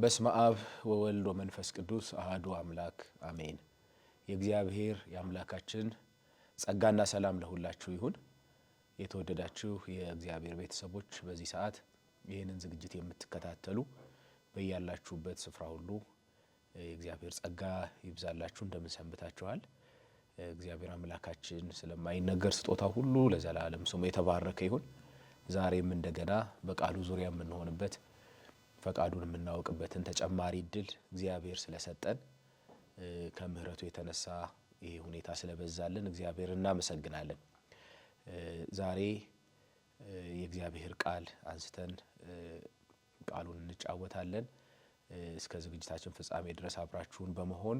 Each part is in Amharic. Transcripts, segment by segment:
በስመ አብ ወወልድ ወመንፈስ ቅዱስ አሐዱ አምላክ አሜን። የእግዚአብሔር የአምላካችን ጸጋና ሰላም ለሁላችሁ ይሁን። የተወደዳችሁ የእግዚአብሔር ቤተሰቦች በዚህ ሰዓት ይህንን ዝግጅት የምትከታተሉ በያላችሁበት ስፍራ ሁሉ የእግዚአብሔር ጸጋ ይብዛላችሁ። እንደምን ሰንብታችኋል? እግዚአብሔር አምላካችን ስለማይነገር ስጦታ ሁሉ ለዘላለም ስሙ የተባረከ ይሁን። ዛሬም እንደገና በቃሉ ዙሪያ የምንሆንበት ፈቃዱን የምናውቅበትን ተጨማሪ እድል እግዚአብሔር ስለሰጠን ከምሕረቱ የተነሳ ይሄ ሁኔታ ስለበዛልን እግዚአብሔር እናመሰግናለን። ዛሬ የእግዚአብሔር ቃል አንስተን ቃሉን እንጫወታለን። እስከ ዝግጅታችን ፍጻሜ ድረስ አብራችሁን በመሆን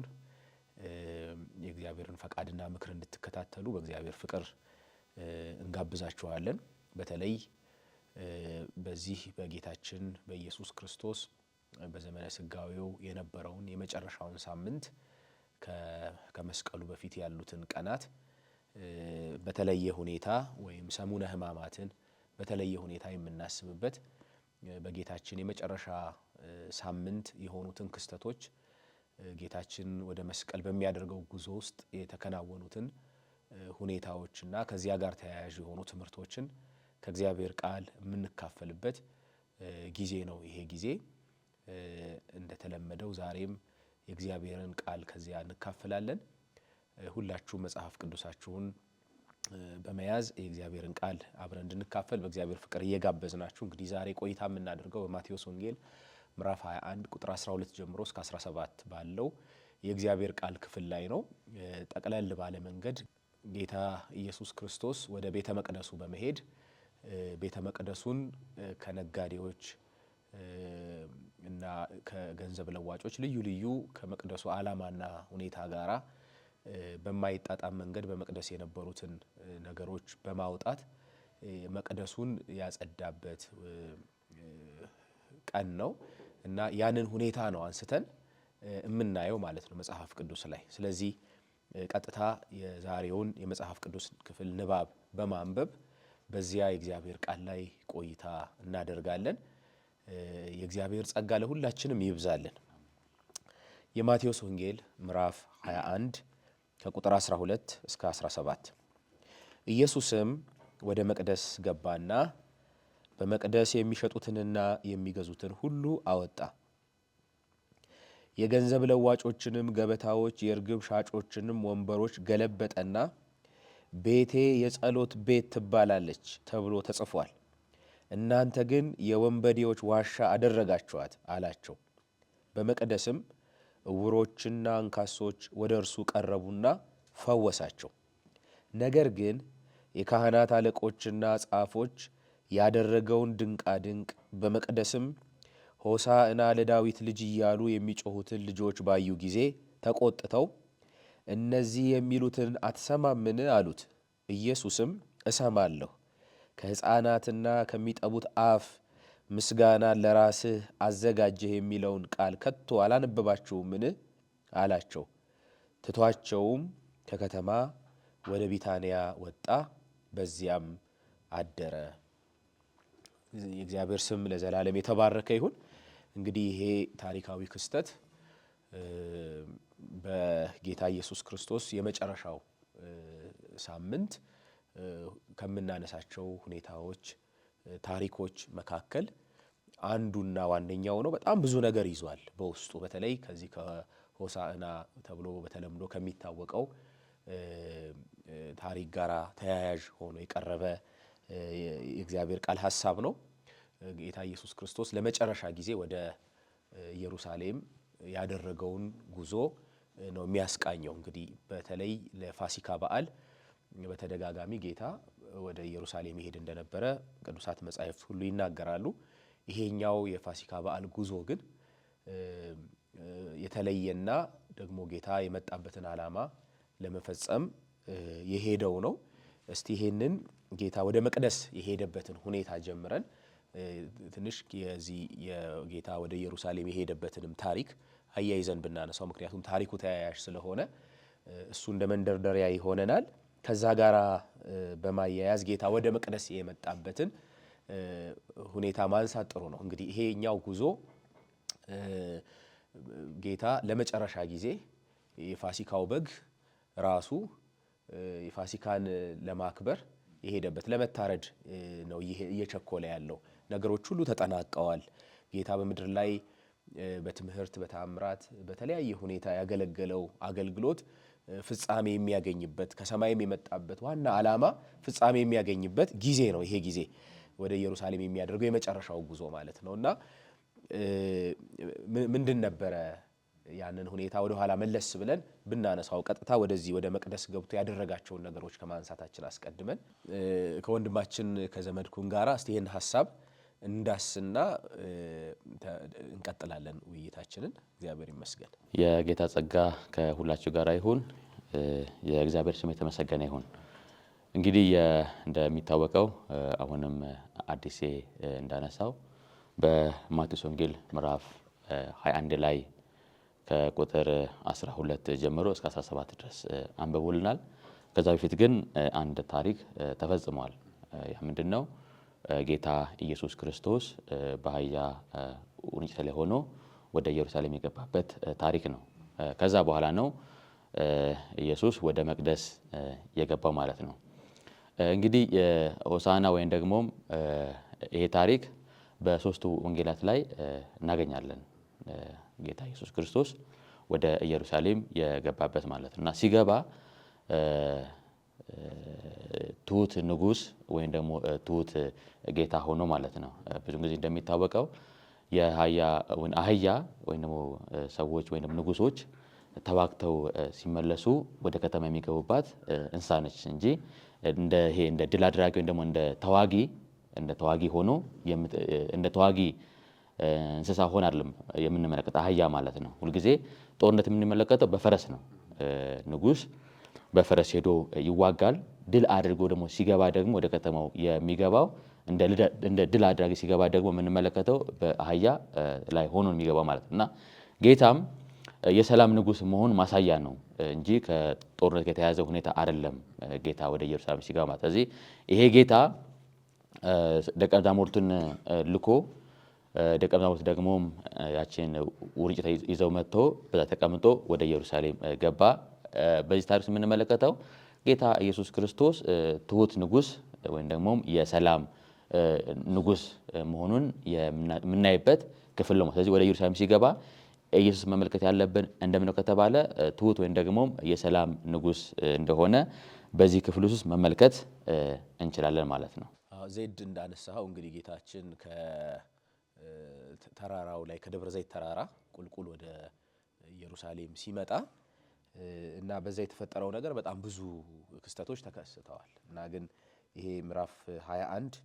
የእግዚአብሔርን ፈቃድና ምክር እንድትከታተሉ በእግዚአብሔር ፍቅር እንጋብዛችኋለን። በተለይ በዚህ በጌታችን በኢየሱስ ክርስቶስ በዘመነ ስጋዌው የነበረውን የመጨረሻውን ሳምንት ከመስቀሉ በፊት ያሉትን ቀናት በተለየ ሁኔታ ወይም ሰሙነ ሕማማትን በተለየ ሁኔታ የምናስብበት በጌታችን የመጨረሻ ሳምንት የሆኑትን ክስተቶች ጌታችን ወደ መስቀል በሚያደርገው ጉዞ ውስጥ የተከናወኑትን ሁኔታዎችና ከዚያ ጋር ተያያዥ የሆኑ ትምህርቶችን ከእግዚአብሔር ቃል የምንካፈልበት ጊዜ ነው። ይሄ ጊዜ እንደተለመደው ዛሬም የእግዚአብሔርን ቃል ከዚያ እንካፈላለን። ሁላችሁም መጽሐፍ ቅዱሳችሁን በመያዝ የእግዚአብሔርን ቃል አብረን እንድንካፈል በእግዚአብሔር ፍቅር እየጋበዝናችሁ እንግዲህ ዛሬ ቆይታ የምናደርገው በማቴዎስ ወንጌል ምዕራፍ 21 ቁጥር 12 ጀምሮ እስከ 17 ባለው የእግዚአብሔር ቃል ክፍል ላይ ነው። ጠቅለል ባለ መንገድ ጌታ ኢየሱስ ክርስቶስ ወደ ቤተ መቅደሱ በመሄድ ቤተ መቅደሱን ከነጋዴዎች እና ከገንዘብ ለዋጮች ልዩ ልዩ ከመቅደሱ ዓላማና ሁኔታ ጋራ በማይጣጣም መንገድ በመቅደስ የነበሩትን ነገሮች በማውጣት መቅደሱን ያጸዳበት ቀን ነው እና ያንን ሁኔታ ነው አንስተን የምናየው ማለት ነው መጽሐፍ ቅዱስ ላይ። ስለዚህ ቀጥታ የዛሬውን የመጽሐፍ ቅዱስ ክፍል ንባብ በማንበብ በዚያ የእግዚአብሔር ቃል ላይ ቆይታ እናደርጋለን። የእግዚአብሔር ጸጋ ለሁላችንም ይብዛልን። የማቴዎስ ወንጌል ምዕራፍ 21 ከቁጥር 12 እስከ 17። ኢየሱስም ወደ መቅደስ ገባና በመቅደስ የሚሸጡትንና የሚገዙትን ሁሉ አወጣ። የገንዘብ ለዋጮችንም ገበታዎች፣ የርግብ ሻጮችንም ወንበሮች ገለበጠና ቤቴ የጸሎት ቤት ትባላለች ተብሎ ተጽፏል፣ እናንተ ግን የወንበዴዎች ዋሻ አደረጋችኋት አላቸው። በመቅደስም ዕውሮችና አንካሶች ወደ እርሱ ቀረቡና ፈወሳቸው። ነገር ግን የካህናት አለቆችና ጻፎች ያደረገውን ድንቃድንቅ በመቅደስም ሆሳዕና ለዳዊት ልጅ እያሉ የሚጮኹትን ልጆች ባዩ ጊዜ ተቆጥተው እነዚህ የሚሉትን አትሰማምን አሉት። ኢየሱስም እሰማለሁ፣ ከሕፃናትና ከሚጠቡት አፍ ምስጋናን ለራስህ አዘጋጀህ የሚለውን ቃል ከቶ አላነበባችሁምን አላቸው። ትቷቸውም ከከተማ ወደ ቢታንያ ወጣ፣ በዚያም አደረ። የእግዚአብሔር ስም ለዘላለም የተባረከ ይሁን። እንግዲህ ይሄ ታሪካዊ ክስተት በጌታ ኢየሱስ ክርስቶስ የመጨረሻው ሳምንት ከምናነሳቸው ሁኔታዎች፣ ታሪኮች መካከል አንዱና ዋነኛው ነው። በጣም ብዙ ነገር ይዟል በውስጡ። በተለይ ከዚህ ከሆሳዕና ተብሎ በተለምዶ ከሚታወቀው ታሪክ ጋር ተያያዥ ሆኖ የቀረበ የእግዚአብሔር ቃል ሐሳብ ነው። ጌታ ኢየሱስ ክርስቶስ ለመጨረሻ ጊዜ ወደ ኢየሩሳሌም ያደረገውን ጉዞ ነው የሚያስቃኘው። እንግዲህ በተለይ ለፋሲካ በዓል በተደጋጋሚ ጌታ ወደ ኢየሩሳሌም ይሄድ እንደነበረ ቅዱሳት መጻሕፍት ሁሉ ይናገራሉ። ይሄኛው የፋሲካ በዓል ጉዞ ግን የተለየና ደግሞ ጌታ የመጣበትን ዓላማ ለመፈጸም የሄደው ነው። እስቲ ይሄንን ጌታ ወደ መቅደስ የሄደበትን ሁኔታ ጀምረን ትንሽ የዚህ የጌታ ወደ ኢየሩሳሌም የሄደበትንም ታሪክ አያይዘን ብናነሳው፣ ምክንያቱም ታሪኩ ተያያዥ ስለሆነ እሱ እንደ መንደርደሪያ ይሆነናል። ከዛ ጋራ በማያያዝ ጌታ ወደ መቅደስ የመጣበትን ሁኔታ ማንሳት ጥሩ ነው። እንግዲህ ይሄኛው ጉዞ ጌታ ለመጨረሻ ጊዜ የፋሲካው በግ ራሱ የፋሲካን ለማክበር የሄደበት ለመታረድ ነው እየቸኮለ ያለው። ነገሮች ሁሉ ተጠናቀዋል። ጌታ በምድር ላይ በትምህርት በተአምራት በተለያየ ሁኔታ ያገለገለው አገልግሎት ፍጻሜ የሚያገኝበት ከሰማይም የመጣበት ዋና ዓላማ ፍጻሜ የሚያገኝበት ጊዜ ነው። ይሄ ጊዜ ወደ ኢየሩሳሌም የሚያደርገው የመጨረሻው ጉዞ ማለት ነውና ምንድን ነበረ ያንን ሁኔታ ወደ ኋላ መለስ ብለን ብናነሳው ቀጥታ ወደዚህ ወደ መቅደስ ገብቶ ያደረጋቸውን ነገሮች ከማንሳታችን አስቀድመን ከወንድማችን ከዘመድኩን ጋራ እስቲ ይሄን ሐሳብ እንዳስና እንቀጥላለን ውይይታችንን። እግዚአብሔር ይመስገን። የጌታ ጸጋ ከሁላችሁ ጋር ይሁን። የእግዚአብሔር ስም የተመሰገነ ይሁን። እንግዲህ እንደሚታወቀው አሁንም አዲስ እንዳነሳው በማቴዎስ ወንጌል ምዕራፍ 21 ላይ ከቁጥር 12 ጀምሮ እስከ 17 ድረስ አንብቦልናል። ከዛ በፊት ግን አንድ ታሪክ ተፈጽሟል። ያ ምንድነው? ጌታ ኢየሱስ ክርስቶስ በአህያ ውርንጭት ላይ ሆኖ ወደ ኢየሩሳሌም የገባበት ታሪክ ነው። ከዛ በኋላ ነው ኢየሱስ ወደ መቅደስ የገባው ማለት ነው። እንግዲህ ሆሳዕና ወይም ደግሞ ይሄ ታሪክ በሶስቱ ወንጌላት ላይ እናገኛለን። ጌታ ኢየሱስ ክርስቶስ ወደ ኢየሩሳሌም የገባበት ማለት ነውና ሲገባ ትሁት ንጉስ ወይም ደግሞ ትሁት ጌታ ሆኖ ማለት ነው። ብዙ ጊዜ እንደሚታወቀው አህያ ወይም ደግሞ ሰዎች ወይም ንጉሶች ተዋግተው ሲመለሱ ወደ ከተማ የሚገቡባት እንስሳ ነች እንጂ እንደ ድል አድራጊ ወይም ደግሞ እንደ ተዋጊ ሆኖ እንደ ተዋጊ እንስሳ ሆኖ አይደለም የምንመለከተው አህያ ማለት ነው። ሁልጊዜ ጦርነት የምንመለከተው በፈረስ ነው። ንጉስ በፈረስ ሄዶ ይዋጋል። ድል አድርጎ ደግሞ ሲገባ ደግሞ ወደ ከተማው የሚገባው እንደ ድል አድራጊ ሲገባ ደግሞ የምንመለከተው በአህያ ላይ ሆኖ የሚገባው ማለት ነውና ጌታም የሰላም ንጉስ መሆን ማሳያ ነው እንጂ ከጦርነት የተያዘ ሁኔታ አይደለም። ጌታ ወደ ኢየሩሳሌም ሲገባ ማለት ስለዚህ ይሄ ጌታ ደቀ መዛሙርቱን ልኮ ደቀ መዛሙርቱ ደግሞ ያችን ውርንጭት ይዘው መጥቶ በዛ ተቀምጦ ወደ ኢየሩሳሌም ገባ። በዚህ ታሪክ የምንመለከተው ጌታ ኢየሱስ ክርስቶስ ትሁት ንጉስ ወይም ደግሞ የሰላም ንጉስ መሆኑን የምናይበት ክፍል ነው። ስለዚህ ወደ ኢየሩሳሌም ሲገባ ኢየሱስ መመልከት ያለብን እንደምነው ከተባለ ትሁት ወይም ደግሞ የሰላም ንጉስ እንደሆነ በዚህ ክፍል ውስጥ መመልከት እንችላለን ማለት ነው። ዜድ እንዳነሳው እንግዲህ ጌታችን ከተራራው ላይ ከደብረ ዘይት ተራራ ቁልቁል ወደ ኢየሩሳሌም ሲመጣ እና በዛ የተፈጠረው ነገር በጣም ብዙ ክስተቶች ተከስተዋል እና ግን ይሄ ምዕራፍ 21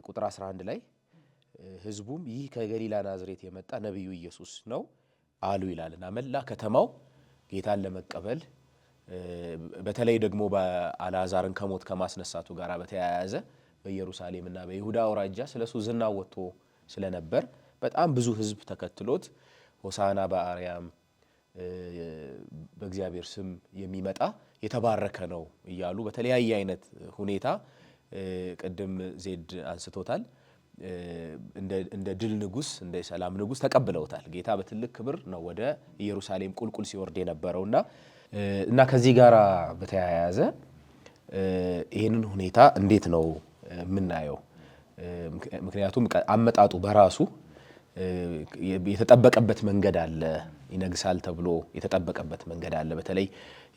ቁጥር 11 ላይ ህዝቡም ይህ ከገሊላ ናዝሬት የመጣ ነብዩ ኢየሱስ ነው አሉ ይላልና መላ ከተማው ጌታን ለመቀበል በተለይ ደግሞ በአልዓዛርን ከሞት ከማስነሳቱ ጋር በተያያዘ በኢየሩሳሌምና በይሁዳ አውራጃ ስለሱ ዝና ወጥቶ ስለነበር በጣም ብዙ ህዝብ ተከትሎት ሆሳዕና በአርያም በእግዚአብሔር ስም የሚመጣ የተባረከ ነው እያሉ በተለያየ አይነት ሁኔታ ቀደም ዜድ አንስቶታል እንደ ድል ንጉስ እንደ ሰላም ንጉስ ተቀብለውታል። ጌታ በትልቅ ክብር ነው ወደ ኢየሩሳሌም ቁልቁል ሲወርድ የነበረውና ከዚህ ጋር በተያያዘ ይሄንን ሁኔታ እንዴት ነው የምናየው? ምክንያቱም አመጣጡ በራሱ የተጠበቀበት መንገድ አለ። ይነግሳል ተብሎ የተጠበቀበት መንገድ አለ። በተለይ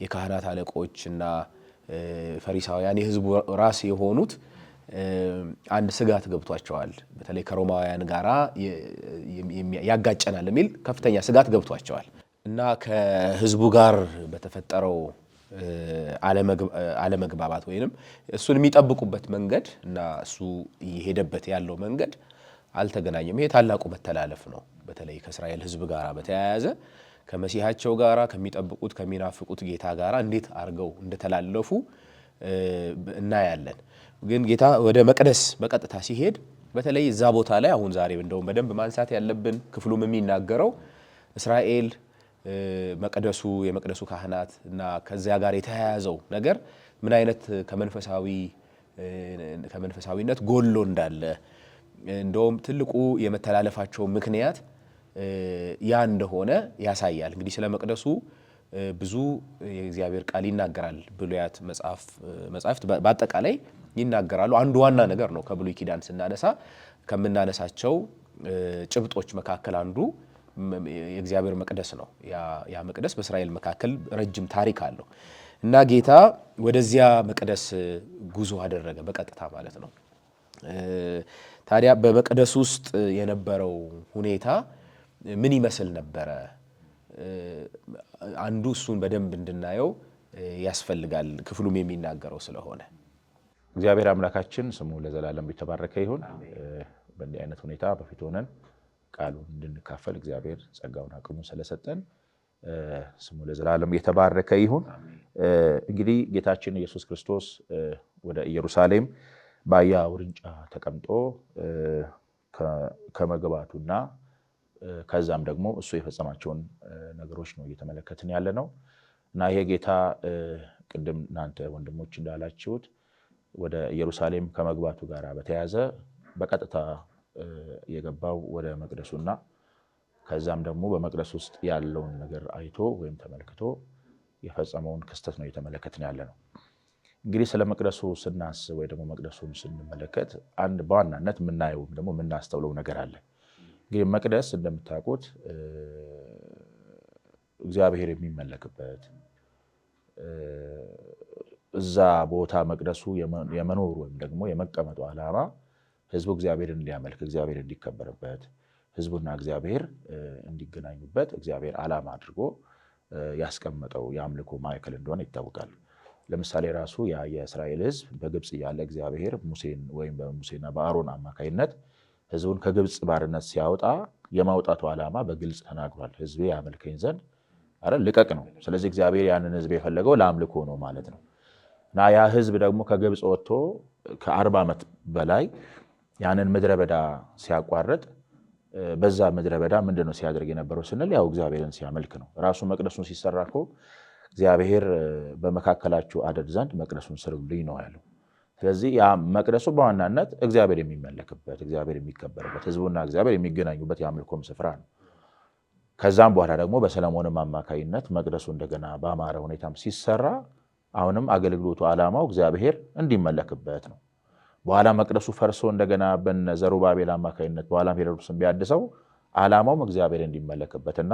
የካህናት አለቆችና ፈሪሳውያን የህዝቡ ራስ የሆኑት አንድ ስጋት ገብቷቸዋል። በተለይ ከሮማውያን ጋራ ያጋጨናል የሚል ከፍተኛ ስጋት ገብቷቸዋል እና ከህዝቡ ጋር በተፈጠረው አለመግባባት ወይንም እሱን የሚጠብቁበት መንገድ እና እሱ እየሄደበት ያለው መንገድ አልተገናኘም። ይሄ ታላቁ መተላለፍ ነው። በተለይ ከእስራኤል ህዝብ ጋራ በተያያዘ ከመሲሐቸው ጋራ ከሚጠብቁት ከሚናፍቁት ጌታ ጋራ እንዴት አርገው እንደተላለፉ እናያለን። ግን ጌታ ወደ መቅደስ በቀጥታ ሲሄድ በተለይ እዛ ቦታ ላይ አሁን ዛሬ እንደውም በደንብ ማንሳት ያለብን ክፍሉም የሚናገረው እስራኤል መቅደሱ የመቅደሱ ካህናት እና ከዚያ ጋር የተያያዘው ነገር ምን አይነት ከመንፈሳዊነት ጎሎ እንዳለ እንደውም ትልቁ የመተላለፋቸው ምክንያት ያ እንደሆነ ያሳያል። እንግዲህ ስለ መቅደሱ ብዙ የእግዚአብሔር ቃል ይናገራል። ብሉያት መጻሕፍት በአጠቃላይ ይናገራሉ። አንዱ ዋና ነገር ነው። ከብሉይ ኪዳን ስናነሳ ከምናነሳቸው ጭብጦች መካከል አንዱ የእግዚአብሔር መቅደስ ነው። ያ መቅደስ በእስራኤል መካከል ረጅም ታሪክ አለው እና ጌታ ወደዚያ መቅደስ ጉዞ አደረገ በቀጥታ ማለት ነው። ታዲያ በመቅደስ ውስጥ የነበረው ሁኔታ ምን ይመስል ነበረ? አንዱ እሱን በደንብ እንድናየው ያስፈልጋል፣ ክፍሉም የሚናገረው ስለሆነ። እግዚአብሔር አምላካችን ስሙ ለዘላለም የተባረከ ይሁን። በእንዲህ አይነት ሁኔታ በፊት ሆነን ቃሉን እንድንካፈል እግዚአብሔር ጸጋውን አቅሙን ስለሰጠን ስሙ ለዘላለም የተባረከ ይሁን። እንግዲህ ጌታችን ኢየሱስ ክርስቶስ ወደ ኢየሩሳሌም በአህያ ውርንጫ ተቀምጦ ከመግባቱና ከዛም ደግሞ እሱ የፈጸማቸውን ነገሮች ነው እየተመለከትን ያለ ነው እና ይሄ ጌታ ቅድም እናንተ ወንድሞች እንዳላችሁት ወደ ኢየሩሳሌም ከመግባቱ ጋር በተያያዘ በቀጥታ የገባው ወደ መቅደሱና ከዛም ደግሞ በመቅደስ ውስጥ ያለውን ነገር አይቶ ወይም ተመልክቶ የፈጸመውን ክስተት ነው እየተመለከትን ያለ ነው። እንግዲህ ስለ መቅደሱ ስናስብ ወይ ደግሞ መቅደሱን ስንመለከት አንድ በዋናነት የምናየው ደግሞ የምናስተውለው ነገር አለ። እንግዲህ መቅደስ እንደምታውቁት እግዚአብሔር የሚመለክበት እዛ ቦታ መቅደሱ የመኖሩ ወይም ደግሞ የመቀመጡ ዓላማ ሕዝቡ እግዚአብሔርን እንዲያመልክ፣ እግዚአብሔር እንዲከበርበት፣ ሕዝቡና እግዚአብሔር እንዲገናኙበት እግዚአብሔር ዓላማ አድርጎ ያስቀመጠው የአምልኮ ማዕከል እንደሆነ ይታወቃል። ለምሳሌ ራሱ የእስራኤል ሕዝብ በግብፅ እያለ እግዚአብሔር ሙሴን ወይም በሙሴና በአሮን አማካይነት ሕዝቡን ከግብፅ ባርነት ሲያወጣ የማውጣቱ ዓላማ በግልጽ ተናግሯል። ሕዝቤ ያመልከኝ ዘንድ ልቀቅ ነው። ስለዚህ እግዚአብሔር ያንን ሕዝብ የፈለገው ለአምልኮ ነው ማለት ነው እና ያ ሕዝብ ደግሞ ከግብፅ ወጥቶ ከ40 ዓመት በላይ ያንን ምድረ በዳ ሲያቋርጥ በዛ ምድረ በዳ ምንድነው ሲያደርግ የነበረው ስንል ያው እግዚአብሔርን ሲያመልክ ነው። ራሱ መቅደሱን ሲሰራ እኮ እግዚአብሔር በመካከላችሁ አደር ዘንድ መቅደሱን ስሩልኝ ነው ያለው። ስለዚህ ያ መቅደሱ በዋናነት እግዚአብሔር የሚመለክበት፣ እግዚአብሔር የሚከበርበት፣ ሕዝቡና እግዚአብሔር የሚገናኙበት የአምልኮም ስፍራ ነው። ከዛም በኋላ ደግሞ በሰለሞንም አማካይነት መቅደሱ እንደገና በአማረ ሁኔታም ሲሰራ አሁንም አገልግሎቱ ዓላማው እግዚአብሔር እንዲመለክበት ነው። በኋላ መቅደሱ ፈርሶ እንደገና በነ ዘሩባቤል አማካይነት በኋላ ሄሮድስ ቢያድሰው ዓላማውም እግዚአብሔር እንዲመለክበትና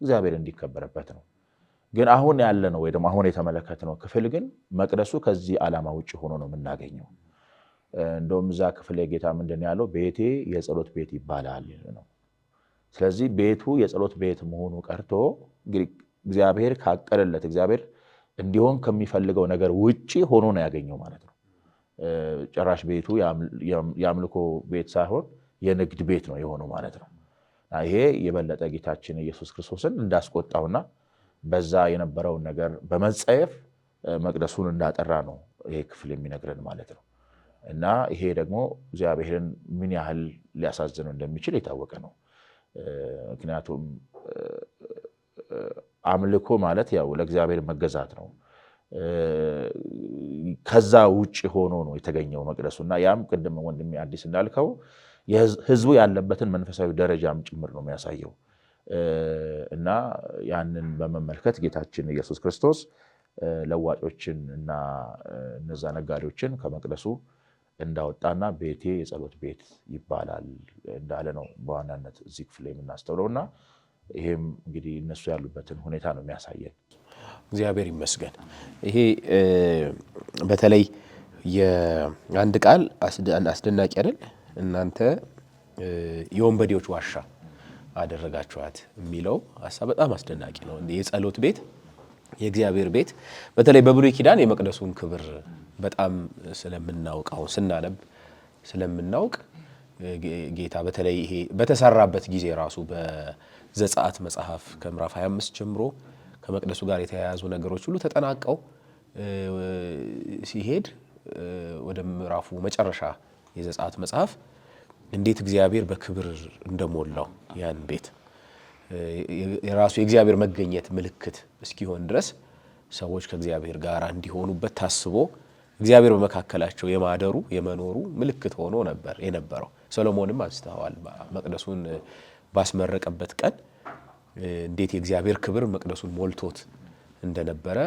እግዚአብሔር እንዲከበርበት ነው። ግን አሁን ያለ ነው ወይ ደግሞ አሁን የተመለከትነው ክፍል ግን መቅደሱ ከዚህ ዓላማ ውጭ ሆኖ ነው የምናገኘው። እንደውም እዛ ክፍል ጌታ ምንድን ያለው ቤቴ የጸሎት ቤት ይባላል ነው። ስለዚህ ቤቱ የጸሎት ቤት መሆኑ ቀርቶ እንግዲህ እግዚአብሔር ካቀለለት እግዚአብሔር እንዲሆን ከሚፈልገው ነገር ውጪ ሆኖ ነው ያገኘው ማለት ነው። ጭራሽ ቤቱ የአምልኮ ቤት ሳይሆን የንግድ ቤት ነው የሆነው ማለት ነው። ይሄ የበለጠ ጌታችን ኢየሱስ ክርስቶስን እንዳስቆጣውና በዛ የነበረውን ነገር በመጸየፍ መቅደሱን እንዳጠራ ነው ይሄ ክፍል የሚነግረን ማለት ነው። እና ይሄ ደግሞ እግዚአብሔርን ምን ያህል ሊያሳዝነው እንደሚችል የታወቀ ነው። ምክንያቱም አምልኮ ማለት ያው ለእግዚአብሔር መገዛት ነው። ከዛ ውጭ ሆኖ ነው የተገኘው መቅደሱ እና ያም ቅድም ወንድሜ አዲስ እንዳልከው ሕዝቡ ያለበትን መንፈሳዊ ደረጃም ጭምር ነው የሚያሳየው። እና ያንን በመመልከት ጌታችን ኢየሱስ ክርስቶስ ለዋጮችን እና እነዛ ነጋዴዎችን ከመቅደሱ እንዳወጣና ቤቴ የጸሎት ቤት ይባላል እንዳለ ነው በዋናነት እዚህ ክፍል የምናስተውለው እና ይሄም እንግዲህ እነሱ ያሉበትን ሁኔታ ነው የሚያሳየን። እግዚአብሔር ይመስገን። ይሄ በተለይ የአንድ ቃል አስደናቂ አይደል? እናንተ የወንበዴዎች ዋሻ አደረጋችኋት የሚለው ሀሳብ በጣም አስደናቂ ነው። የጸሎት ቤት፣ የእግዚአብሔር ቤት በተለይ በብሉይ ኪዳን የመቅደሱን ክብር በጣም ስለምናውቀው ስናነብ ስለምናውቅ ጌታ በተለይ ይሄ በተሰራበት ጊዜ ራሱ በዘጸአት መጽሐፍ ከምዕራፍ 25 ጀምሮ ከመቅደሱ ጋር የተያያዙ ነገሮች ሁሉ ተጠናቀው ሲሄድ ወደ ምዕራፉ መጨረሻ የዘጸአት መጽሐፍ እንዴት እግዚአብሔር በክብር እንደሞላው ያን ቤት የራሱ የእግዚአብሔር መገኘት ምልክት እስኪሆን ድረስ ሰዎች ከእግዚአብሔር ጋር እንዲሆኑበት ታስቦ እግዚአብሔር በመካከላቸው የማደሩ የመኖሩ ምልክት ሆኖ ነበር የነበረው። ሰሎሞንም አንስተዋል። መቅደሱን ባስመረቀበት ቀን እንዴት የእግዚአብሔር ክብር መቅደሱን ሞልቶት እንደነበረ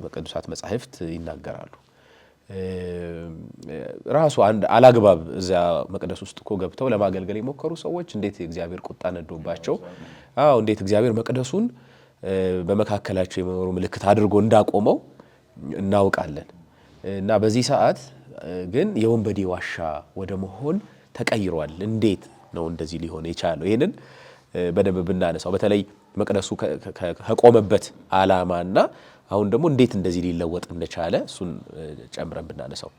በቅዱሳት መጻሕፍት ይናገራሉ። ራሱ አንድ አላግባብ እዚያ መቅደስ ውስጥ እኮ ገብተው ለማገልገል የሞከሩ ሰዎች እንዴት የእግዚአብሔር ቁጣ ነዶባቸው እንዴት እግዚአብሔር መቅደሱን በመካከላቸው የመኖሩ ምልክት አድርጎ እንዳቆመው እናውቃለን። እና በዚህ ሰዓት ግን የወንበዴ ዋሻ ወደ መሆን ተቀይሯል። እንዴት ነው እንደዚህ ሊሆን የቻለው? ይሄንን በደንብ ብናነሳው በተለይ መቅደሱ ከቆመበት ዓላማና አሁን ደግሞ እንዴት እንደዚህ ሊለወጥ እንደቻለ እሱን ጨምረን ብናነሳው።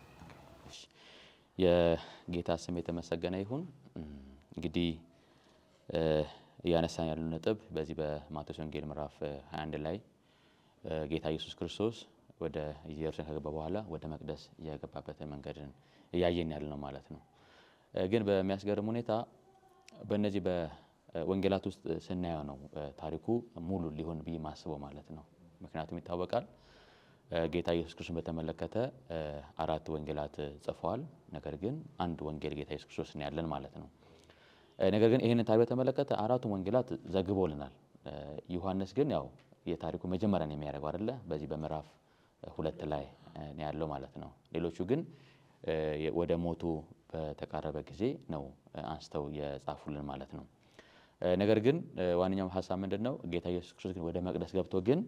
የጌታ ስም የተመሰገነ ይሁን። እንግዲህ እያነሳን ያለው ነጥብ በዚህ በማቴዎስ ወንጌል ምዕራፍ 21 ላይ ጌታ ኢየሱስ ክርስቶስ ወደ ኢየሩሳሌም ከገባ በኋላ ወደ መቅደስ የገባበትን መንገድን እያየን ያለ ነው ማለት ነው። ግን በሚያስገርም ሁኔታ በእነዚህ በወንጌላት ውስጥ ስናየው ነው ታሪኩ ሙሉ ሊሆን ብዬ ማስበው ማለት ነው። ምክንያቱም ይታወቃል ጌታ ኢየሱስ ክርስቶስን በተመለከተ 4 ወንጌላት ጽፈዋል። ነገር ግን አንድ ወንጌል ጌታ ኢየሱስ ክርስቶስ ነው ያለን ማለት ነው። ነገር ግን ይህንን ታሪክ በተመለከተ 4ቱም ወንጌላት ዘግቦልናል። ዮሐንስ ግን ያው የታሪኩ መጀመሪያ ነው የሚያደርገው አይደለ? በዚህ በምዕራፍ 2 ላይ ነው ያለው ማለት ነው። ሌሎቹ ግን ወደ ሞቱ በተቃረበ ጊዜ ነው አንስተው የጻፉልን ማለት ነው። ነገር ግን ዋነኛው ሐሳብ ምንድነው? ጌታ ኢየሱስ ክርስቶስ ግን ወደ መቅደስ ገብቶ ግን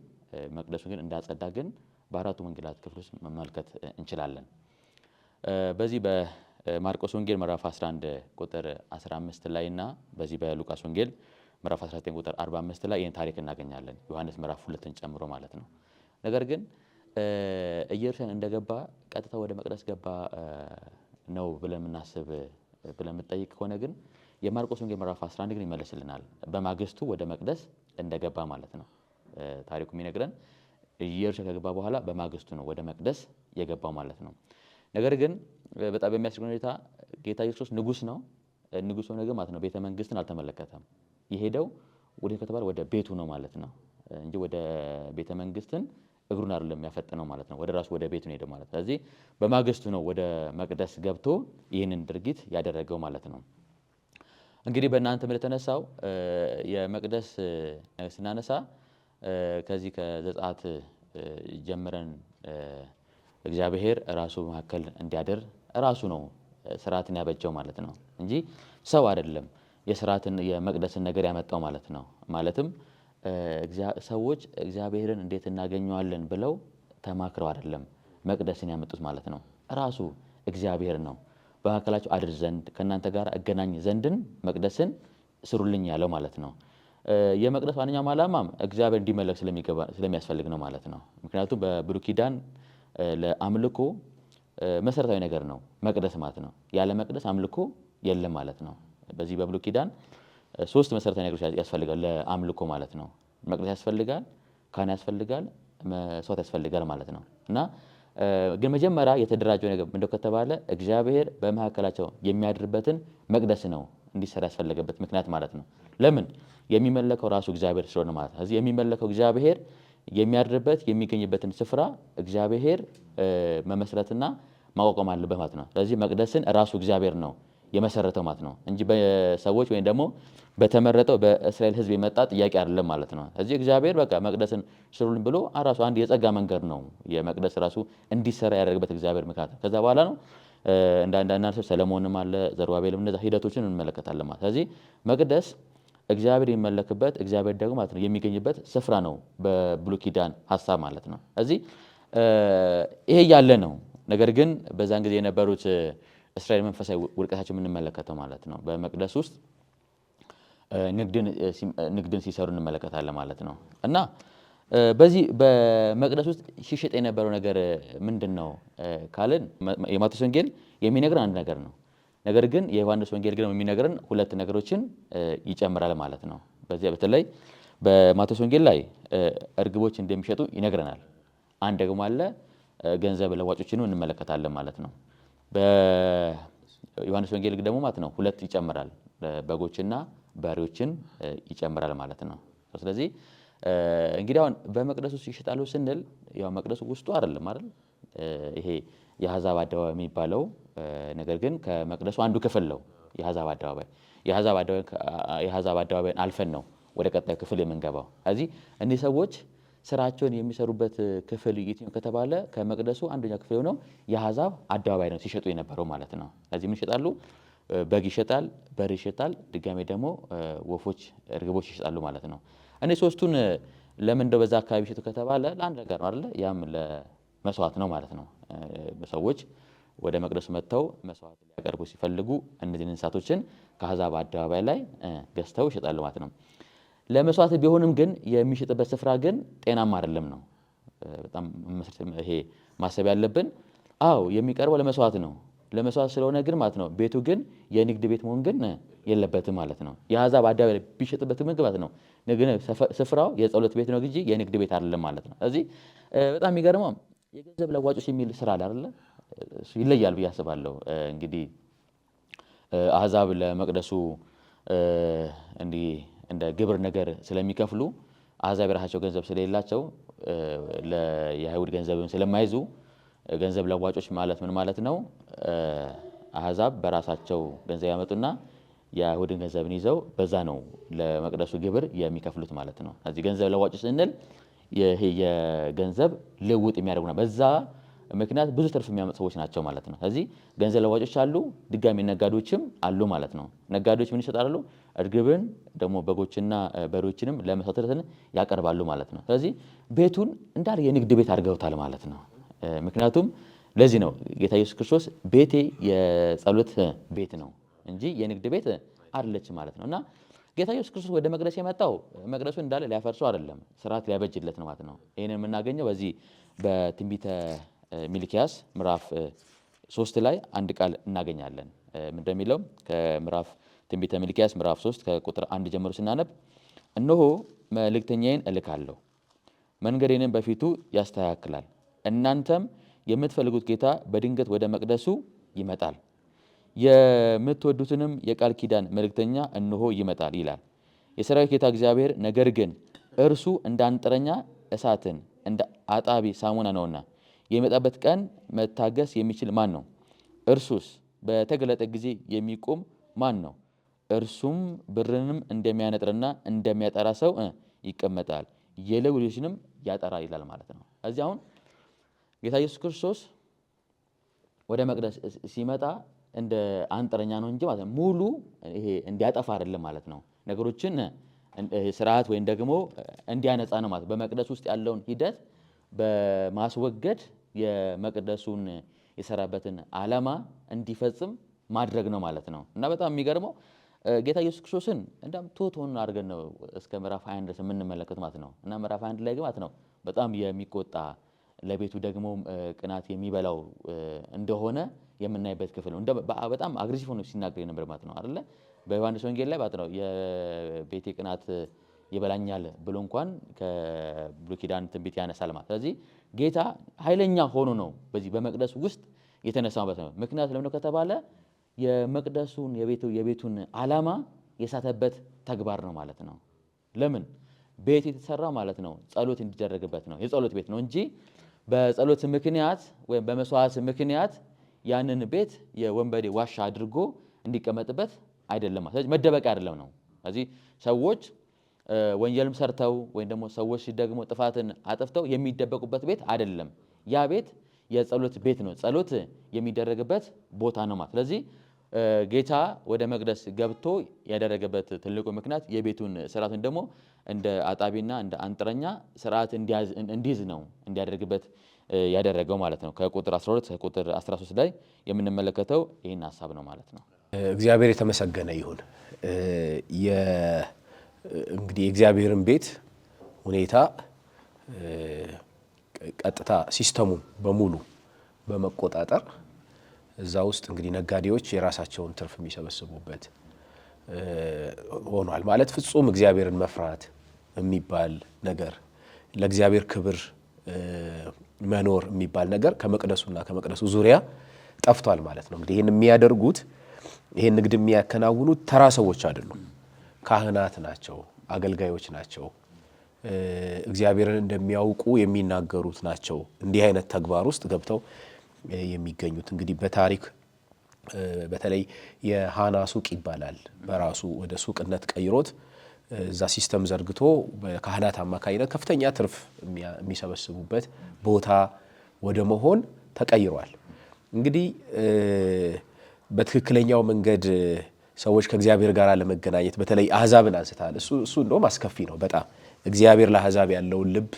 መቅደሱን ግን እንዳጸዳ ግን በ4ቱ ወንጌላት ክፍል ውስጥ መመልከት እንችላለን። በዚህ በማርቆስ ወንጌል ምዕራፍ 11 ቁጥር 15 ላይ እና በዚህ በሉቃስ ወንጌል ምዕራፍ 19 ቁጥር 45 ላይ ይህን ታሪክ እናገኛለን። ዮሐንስ ምዕራፍ 2ን ጨምሮ ማለት ነው። ነገር ግን ኢየሩሳሌም እንደገባ ቀጥታ ወደ መቅደስ ገባ ነው ብለን የምናስብ ብለን የምንጠይቅ ከሆነ ግን የማርቆስ ወንጌል ምዕራፍ 11 ግን ይመልስልናል። በማግስቱ ወደ መቅደስ እንደገባ ማለት ነው። ታሪኩ የሚነግረን ኢየሩሳሌም ከገባ በኋላ በማግስቱ ነው ወደ መቅደስ የገባው ማለት ነው። ነገር ግን በጣም በሚያስገርም ሁኔታ ጌታ ኢየሱስ ንጉሥ ነው። ንጉሥ ሆነ ግን ማለት ነው ቤተ መንግስትን አልተመለከተም። የሄደው ወደ ከተባለ ወደ ቤቱ ነው ማለት ነው እንጂ ወደ ቤተ መንግስትን እግሩን አይደለም ያፈጠነው ማለት ነው። ወደ ራሱ ወደ ቤቱ ነው ሄደው ማለት ነው። ስለዚህ በማግስቱ ነው ወደ መቅደስ ገብቶ ይህንን ድርጊት ያደረገው ማለት ነው። እንግዲህ በእናንተ እንደተነሳው የመቅደስ ስናነሳ ከዚህ ከዘጸአት ጀምረን እግዚአብሔር ራሱ መካከል እንዲያደር ራሱ ነው ስርዓትን ያበጀው ማለት ነው እንጂ ሰው አይደለም የስርዓትን የመቅደስን ነገር ያመጣው ማለት ነው። ማለትም ሰዎች እግዚአብሔርን እንዴት እናገኘዋለን ብለው ተማክረው አይደለም መቅደስን ያመጡት ማለት ነው። ራሱ እግዚአብሔር ነው በመካከላቸው አድር ዘንድ ከእናንተ ጋር እገናኝ ዘንድን መቅደስን ስሩልኝ ያለው ማለት ነው። የመቅደስ ዋነኛው ዓላማም እግዚአብሔር እንዲመለክ ስለሚያስፈልግ ነው ማለት ነው። ምክንያቱም በብሉይ ኪዳን ለአምልኮ መሰረታዊ ነገር ነው መቅደስ ማለት ነው። ያለ መቅደስ አምልኮ የለም ማለት ነው። በዚህ በብሉይ ኪዳን 3 መሰረታዊ ነገሮች ያስፈልጋል ለአምልኮ ማለት ነው። መቅደስ ያስፈልጋል፣ ካህን ያስፈልጋል፣ መስዋዕት ያስፈልጋል ማለት ነው። እና ግን መጀመሪያ የተደራጀው ነገር እንደው ከተባለ እግዚአብሔር በመካከላቸው የሚያድርበትን መቅደስ ነው እንዲሰራ ያስፈልገበት ምክንያት ማለት ነው። ለምን? የሚመለከው ራሱ እግዚአብሔር ስለሆነ ማለት ነው። ስለዚህ የሚመለከው እግዚአብሔር የሚያድርበት የሚገኝበትን ስፍራ እግዚአብሔር መመስረትና ማቋቋም አለበት ማለት ነው። ስለዚህ መቅደስን ራሱ እግዚአብሔር ነው የመሰረተው ማለት ነው እንጂ በሰዎች ወይም ደግሞ በተመረጠው በእስራኤል ሕዝብ የመጣ ጥያቄ አይደለም ማለት ነው። ስለዚህ እግዚአብሔር በቃ መቅደስን ስሩልን ብሎ ራሱ አንድ የጸጋ መንገድ ነው የመቅደስ ራሱ እንዲሰራ ያደረገበት እግዚአብሔር ምክንያት። ከዛ በኋላ ነው እንዳንዳንድ ሰለሞንም አለ ዘሩባቤልም እነዛ ሂደቶችን እንመለከታለን ማለት። ስለዚህ መቅደስ እግዚአብሔር የሚመለክበት እግዚአብሔር ደግሞ ማለት ነው የሚገኝበት ስፍራ ነው በብሉይ ኪዳን ሐሳብ ማለት ነው። ስለዚህ ይሄ ያለ ነው። ነገር ግን በዛን ጊዜ የነበሩት እስራኤል መንፈሳዊ ውድቀታቸው የምንመለከተው ማለት ነው በመቅደስ ውስጥ ንግድን ሲሰሩ እንመለከታለን ማለት ነው። እና በዚህ በመቅደስ ውስጥ ሲሸጥ የነበረው ነገር ምንድን ነው ካልን የማቴዎስ ወንጌል የሚነግረን አንድ ነገር ነው። ነገር ግን የዮሐንስ ወንጌል ግን የሚነግረን 2 ነገሮችን ይጨምራል ማለት ነው። በዚያ በተለይ በማቴዎስ ወንጌል ላይ እርግቦች እንደሚሸጡ ይነግረናል። አንድ ደግሞ አለ ገንዘብ ለዋጮችን እንመለከታለን ማለት ነው። በዮሐንስ ወንጌል ደግሞ ማለት ነው 2 ይጨምራል፣ በጎችና በሬዎችን ይጨምራል ማለት ነው። ስለዚህ እንግዲህ አሁን በመቅደሱ ይሸጣሉ ስንል ያው መቅደሱ ውስጡ አይደለም አይደል? ይሄ የአሕዛብ አደባባይ የሚባለው ነገር ግን ከመቅደሱ አንዱ ክፍል ነው የአሕዛብ አደባባይን አልፈን ነው ወደ ቀጣዩ ክፍል የምንገባው። ስለዚህ እኒህ ሰዎች ስራቸውን የሚሰሩበት ክፍል የትኛው ከተባለ ከመቅደሱ አንደኛው ክፍል የሆነው የአሕዛብ አደባባይ ነው ሲሸጡ የነበረው ማለት ነው። ስለዚህ ምን ይሸጣሉ? በግ ይሸጣል፣ በር ይሸጣል፣ ድጋሜ ደግሞ ወፎች፣ እርግቦች ይሸጣሉ ማለት ነው። እኔ ሶስቱን ለምን እንደው በዛ አካባቢ ይሸጡ ከተባለ ለአንድ ነገር ነው አይደለ? ያም ለመስዋዕት ነው ማለት ነው። ሰዎች ወደ መቅደሱ መጥተው መስዋዕት ሊያቀርቡ ሲፈልጉ እነዚህን እንስሳቶችን ከአሕዛብ አደባባይ ላይ ገዝተው ይሸጣሉ ማለት ነው። ለመስዋዕት ቢሆንም ግን የሚሸጥበት ስፍራ ግን ጤናማ አይደለም ነው። በጣም ይሄ ማሰብ ያለብን። አዎ የሚቀርበው ለመስዋዕት ነው። ለመስዋዕት ስለሆነ ግን ማለት ነው ቤቱ ግን የንግድ ቤት መሆን ግን የለበትም ማለት ነው። የአሕዛብ አደባባይ ላይ ቢሸጥበት ምግብ ማለት ነው ስፍራው የጸሎት ቤት ነው እንጂ የንግድ ቤት አይደለም ማለት ነው። ስለዚህ በጣም የሚገርመው የገንዘብ ለዋጮች የሚል ስራ አለ አይደለ? ይለያል ብዬ አስባለሁ። እንግዲህ አሕዛብ ለመቅደሱ እንዲህ እንደ ግብር ነገር ስለሚከፍሉ አሕዛብ የራሳቸው ገንዘብ ስለሌላቸው የአይሁድ ገንዘብም ስለማይዙ ገንዘብ ለዋጮች ማለት ምን ማለት ነው? አሕዛብ በራሳቸው ገንዘብ ያመጡና የአይሁድን ገንዘብን ይዘው በዛ ነው ለመቅደሱ ግብር የሚከፍሉት ማለት ነው። ስለዚህ ገንዘብ ለዋጮች ስንል ይሄ የገንዘብ ልውጥ የሚያደርጉ ነው። በዛ ምክንያት ብዙ ትርፍ የሚያመጡ ሰዎች ናቸው ማለት ነው። ስለዚህ ገንዘብ ለዋጮች አሉ፣ ድጋሚ ነጋዴዎችም አሉ ማለት ነው። ነጋዴዎች ምን ይሸጣሉ? እርግብን ደግሞ በጎችና በሬዎችንም ለመስዋዕትነት ያቀርባሉ ማለት ነው። ስለዚህ ቤቱን እንዳለ የንግድ ቤት አድርገውታል ማለት ነው። ምክንያቱም ለዚህ ነው ጌታ ኢየሱስ ክርስቶስ ቤቴ የጸሎት ቤት ነው እንጂ የንግድ ቤት አይደለች ማለት ነው። እና ጌታ ኢየሱስ ክርስቶስ ወደ መቅደስ የመጣው መቅደሱን እንዳለ ሊያፈርሰው አይደለም፣ ስርዓት ሊያበጅለት ነው ማለት ነው። ይህንን የምናገኘው በዚህ በትንቢተ ሚልክያስ ምዕራፍ 3 ላይ አንድ ቃል እናገኛለን። እንደሚለው ከምዕራፍ ትንቢተ ሚልክያስ ምዕራፍ 3 ከቁጥር 1 ጀምሮ ስናነብ እነሆ መልእክተኛዬን እልካለሁ፣ መንገዴንም በፊቱ ያስተካክላል፣ እናንተም የምትፈልጉት ጌታ በድንገት ወደ መቅደሱ ይመጣል፣ የምትወዱትንም የቃል ኪዳን መልእክተኛ እነሆ ይመጣል ይላል የሠራዊት ጌታ እግዚአብሔር። ነገር ግን እርሱ እንደ አንጥረኛ እሳትን እንደ አጣቢ ሳሙና ነውና የሚመጣበት ቀን መታገስ የሚችል ማን ነው? እርሱስ በተገለጠ ጊዜ የሚቆም ማን ነው? እርሱም ብርንም እንደሚያነጥርና እንደሚያጠራ ሰው ይቀመጣል፣ የሌዊ ልጆችንም ያጠራል ይላል ማለት ነው። እዚህ አሁን ጌታ ኢየሱስ ክርስቶስ ወደ መቅደስ ሲመጣ እንደ አንጥረኛ ነው እንጂ ማለት ነው ሙሉ ይሄ እንዲያጠፋ አይደለም ማለት ነው። ነገሮችን ስርዓት ወይም ደግሞ እንዲያነጻ ነው ማለት በመቅደስ ውስጥ ያለውን ሂደት በማስወገድ የመቅደሱን የሰራበትን ዓላማ እንዲፈጽም ማድረግ ነው ማለት ነው። እና በጣም የሚገርመው ጌታ ኢየሱስ ክርስቶስን እንደም ትሑቱን አድርገን ነው እስከ ምዕራፍ 21 ድረስ የምንመለከት ማለት ነው። እና ምዕራፍ 21 ላይ ማለት ነው በጣም የሚቆጣ ለቤቱ ደግሞ ቅናት የሚበላው እንደሆነ የምናይበት ክፍል ነው። በጣም አግሬሲቭ ሆኖ ሲናገር የነበር ማለት ነው አይደለ? በዮሐንስ ወንጌል ላይ ማለት ነው የቤቴ ቅናት ይበላኛል ብሎ እንኳን ከብሉይ ኪዳን ትንቢት ያነሳል ማለት። ስለዚህ ጌታ ኃይለኛ ሆኖ ነው በዚህ በመቅደስ ውስጥ የተነሳበት ነው። ምክንያት ለምን ከተባለ የመቅደሱን የቤቱን ዓላማ የሳተበት ተግባር ነው ማለት ነው። ለምን ቤት የተሰራ ማለት ነው ጸሎት እንዲደረግበት ነው፣ የጸሎት ቤት ነው እንጂ በጸሎት ምክንያት ወይም በመስዋዕት ምክንያት ያንን ቤት የወንበዴ ዋሻ አድርጎ እንዲቀመጥበት አይደለም ማለት መደበቂያ አይደለም ነው። ስለዚህ ሰዎች ወንጀልም ሰርተው ወይም ደግሞ ሰዎች ደግሞ ጥፋትን አጥፍተው የሚደበቁበት ቤት አይደለም። ያ ቤት የጸሎት ቤት ነው፣ ጸሎት የሚደረግበት ቦታ ነው ማለት። ስለዚህ ጌታ ወደ መቅደስ ገብቶ ያደረገበት ትልቁ ምክንያት የቤቱን ስርዓቱን ደግሞ እንደ አጣቢና እንደ አንጥረኛ ስርዓት እንዲይዝ ነው እንዲያደርግበት ያደረገው ማለት ነው። ከቁጥር 12 ከቁጥር 13 ላይ የምንመለከተው ይህን ሀሳብ ነው ማለት ነው። እግዚአብሔር የተመሰገነ ይሁን። እንግዲህ የእግዚአብሔርን ቤት ሁኔታ ቀጥታ ሲስተሙን በሙሉ በመቆጣጠር እዛ ውስጥ እንግዲህ ነጋዴዎች የራሳቸውን ትርፍ የሚሰበስቡበት ሆኗል ማለት ፍጹም እግዚአብሔርን መፍራት የሚባል ነገር ለእግዚአብሔር ክብር መኖር የሚባል ነገር ከመቅደሱና ከመቅደሱ ዙሪያ ጠፍቷል ማለት ነው። እንግዲህ ይህን የሚያደርጉት ይህን ንግድ የሚያከናውኑት ተራ ሰዎች አይደሉም፣ ካህናት ናቸው፣ አገልጋዮች ናቸው፣ እግዚአብሔርን እንደሚያውቁ የሚናገሩት ናቸው። እንዲህ አይነት ተግባር ውስጥ ገብተው የሚገኙት እንግዲህ በታሪክ በተለይ የሃና ሱቅ ይባላል በራሱ ወደ ሱቅነት ቀይሮት እዛ ሲስተም ዘርግቶ በካህናት አማካይነት ከፍተኛ ትርፍ የሚሰበስቡበት ቦታ ወደ መሆን ተቀይሯል። እንግዲህ በትክክለኛው መንገድ ሰዎች ከእግዚአብሔር ጋር ለመገናኘት በተለይ አሕዛብን አንስታል። እሱ እንደውም አስከፊ ነው በጣም እግዚአብሔር ለአሕዛብ ያለውን ልብ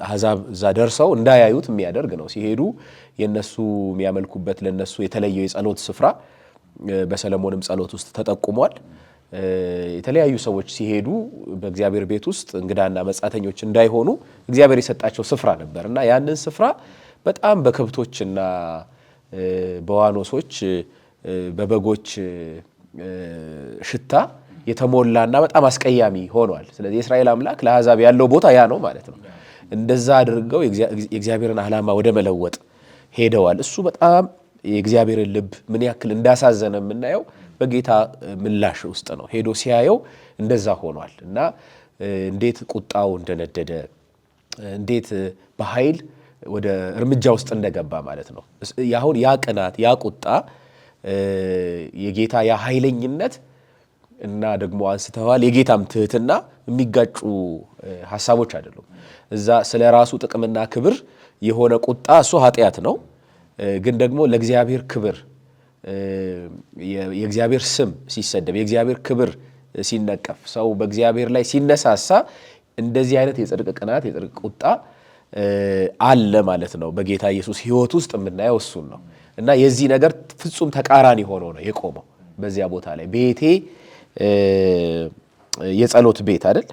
አሕዛብ እዛ ደርሰው እንዳያዩት የሚያደርግ ነው። ሲሄዱ የነሱ የሚያመልኩበት ለነሱ የተለየው የጸሎት ስፍራ በሰለሞንም ጸሎት ውስጥ ተጠቁሟል። የተለያዩ ሰዎች ሲሄዱ በእግዚአብሔር ቤት ውስጥ እንግዳና መጻተኞች እንዳይሆኑ እግዚአብሔር የሰጣቸው ስፍራ ነበር እና ያንን ስፍራ በጣም በከብቶችና በዋኖሶች በበጎች ሽታ የተሞላና በጣም አስቀያሚ ሆኗል። ስለዚህ የእስራኤል አምላክ ለአሕዛብ ያለው ቦታ ያ ነው ማለት ነው። እንደዛ አድርገው የእግዚአብሔርን ዓላማ ወደ መለወጥ ሄደዋል። እሱ በጣም የእግዚአብሔርን ልብ ምን ያክል እንዳሳዘነ የምናየው በጌታ ምላሽ ውስጥ ነው። ሄዶ ሲያየው እንደዛ ሆኗል እና እንዴት ቁጣው እንደነደደ እንዴት በኃይል ወደ እርምጃ ውስጥ እንደገባ ማለት ነው። ያሁን ያ ቅናት ያ ቁጣ የጌታ ያ ኃይለኝነት እና ደግሞ አንስተዋል የጌታም ትህትና የሚጋጩ ሐሳቦች አይደሉም። እዛ ስለ ራሱ ጥቅምና ክብር የሆነ ቁጣ እሱ ኃጢአት ነው። ግን ደግሞ ለእግዚአብሔር ክብር የእግዚአብሔር ስም ሲሰደብ የእግዚአብሔር ክብር ሲነቀፍ ሰው በእግዚአብሔር ላይ ሲነሳሳ እንደዚህ አይነት የጽድቅ ቅናት የጽድቅ ቁጣ አለ ማለት ነው። በጌታ ኢየሱስ ሕይወት ውስጥ የምናየው እሱን ነው እና የዚህ ነገር ፍጹም ተቃራኒ ሆኖ ነው የቆመው በዚያ ቦታ ላይ ቤቴ የጸሎት ቤት አይደል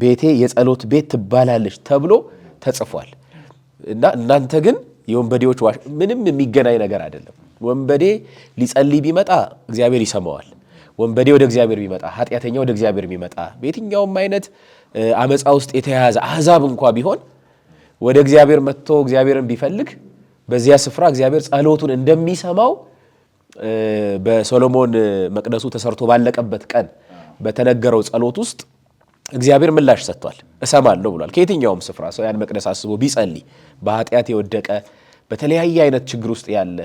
ቤቴ የጸሎት ቤት ትባላለች ተብሎ ተጽፏል እና እናንተ ግን የወንበዴዎች ዋሻ ምንም የሚገናኝ ነገር አይደለም። ወንበዴ ሊጸልይ ቢመጣ እግዚአብሔር ይሰማዋል። ወንበዴ ወደ እግዚአብሔር ቢመጣ ኃጢአተኛ ወደ እግዚአብሔር ቢመጣ በየትኛውም አይነት አመፃ ውስጥ የተያዘ አሕዛብ እንኳ ቢሆን ወደ እግዚአብሔር መጥቶ እግዚአብሔርን ቢፈልግ በዚያ ስፍራ እግዚአብሔር ጸሎቱን እንደሚሰማው በሶሎሞን መቅደሱ ተሰርቶ ባለቀበት ቀን በተነገረው ጸሎት ውስጥ እግዚአብሔር ምላሽ ሰጥቷል። እሰማለሁ ብሏል። ከየትኛውም ስፍራ ሰው ያን መቅደስ አስቦ ቢጸልይ በኃጢአት የወደቀ በተለያየ አይነት ችግር ውስጥ ያለ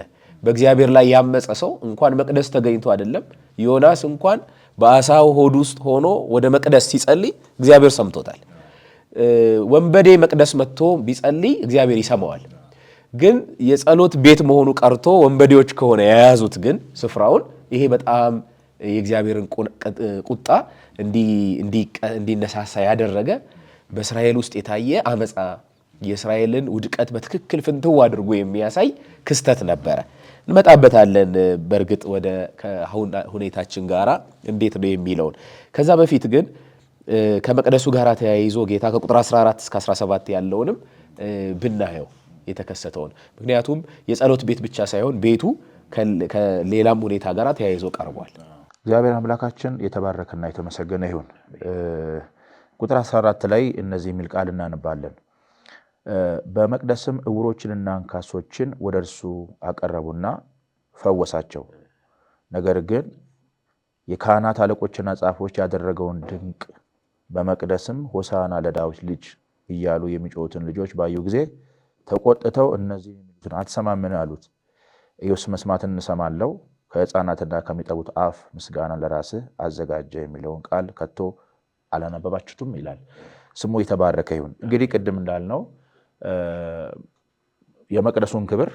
በእግዚአብሔር ላይ ያመፀ ሰው እንኳን መቅደስ ተገኝቶ አይደለም ዮናስ እንኳን በአሳው ሆድ ውስጥ ሆኖ ወደ መቅደስ ሲጸልይ እግዚአብሔር ሰምቶታል። ወንበዴ መቅደስ መጥቶ ቢጸልይ እግዚአብሔር ይሰማዋል። ግን የጸሎት ቤት መሆኑ ቀርቶ ወንበዴዎች ከሆነ የያዙት ግን ስፍራውን ይሄ በጣም የእግዚአብሔርን ቁጣ እንዲነሳሳ ያደረገ በእስራኤል ውስጥ የታየ አመፃ የእስራኤልን ውድቀት በትክክል ፍንትው አድርጎ የሚያሳይ ክስተት ነበረ። እንመጣበታለን በእርግጥ ወደ ሁኔታችን ጋራ እንዴት ነው የሚለውን። ከዛ በፊት ግን ከመቅደሱ ጋር ተያይዞ ጌታ ከቁጥር 14 እስከ 17 ያለውንም ብናየው የተከሰተውን። ምክንያቱም የጸሎት ቤት ብቻ ሳይሆን ቤቱ ከሌላም ሁኔታ ጋር ተያይዞ ቀርቧል። እግዚአብሔር አምላካችን የተባረከና የተመሰገነ ይሁን። ቁጥር 14 ላይ እነዚህ የሚል ቃል እናነባለን። በመቅደስም ዕውሮችንና አንካሶችን ወደ እርሱ አቀረቡና ፈወሳቸው። ነገር ግን የካህናት አለቆችና ጻፎች ያደረገውን ድንቅ በመቅደስም ሆሳዕና ለዳዊት ልጅ እያሉ የሚጮሁትን ልጆች ባዩ ጊዜ ተቆጥተው እነዚህ የሚሉትን አትሰማምን አሉት። ኢየሱስ መስማትን እንሰማለው ከሕፃናትና ከሚጠቡት አፍ ምስጋና ለራስህ አዘጋጀ የሚለውን ቃል ከቶ አላነበባችሁትም ይላል። ስሙ የተባረከ ይሁን። እንግዲህ ቅድም እንዳልነው የመቅደሱን ክብር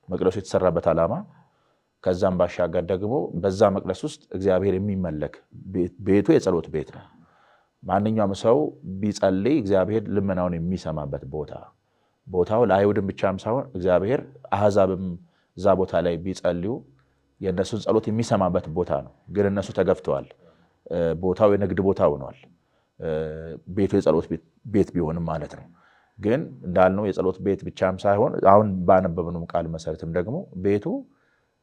መቅደሱ የተሰራበት ዓላማ ከዛም ባሻገር ደግሞ በዛ መቅደስ ውስጥ እግዚአብሔር የሚመለክ ቤቱ የጸሎት ቤት ነው። ማንኛውም ሰው ቢጸልይ እግዚአብሔር ልመናውን የሚሰማበት ቦታው ለአይሁድም ብቻም ሳይሆን እግዚአብሔር አሕዛብም እዛ ቦታ ላይ ቢጸልዩ የእነሱን ጸሎት የሚሰማበት ቦታ ነው። ግን እነሱ ተገፍተዋል። ቦታው የንግድ ቦታ ሆኗል። ቤቱ የጸሎት ቤት ቢሆንም ማለት ነው። ግን እንዳልነው የጸሎት ቤት ብቻም ሳይሆን አሁን ባነበብነው ቃል መሰረትም ደግሞ ቤቱ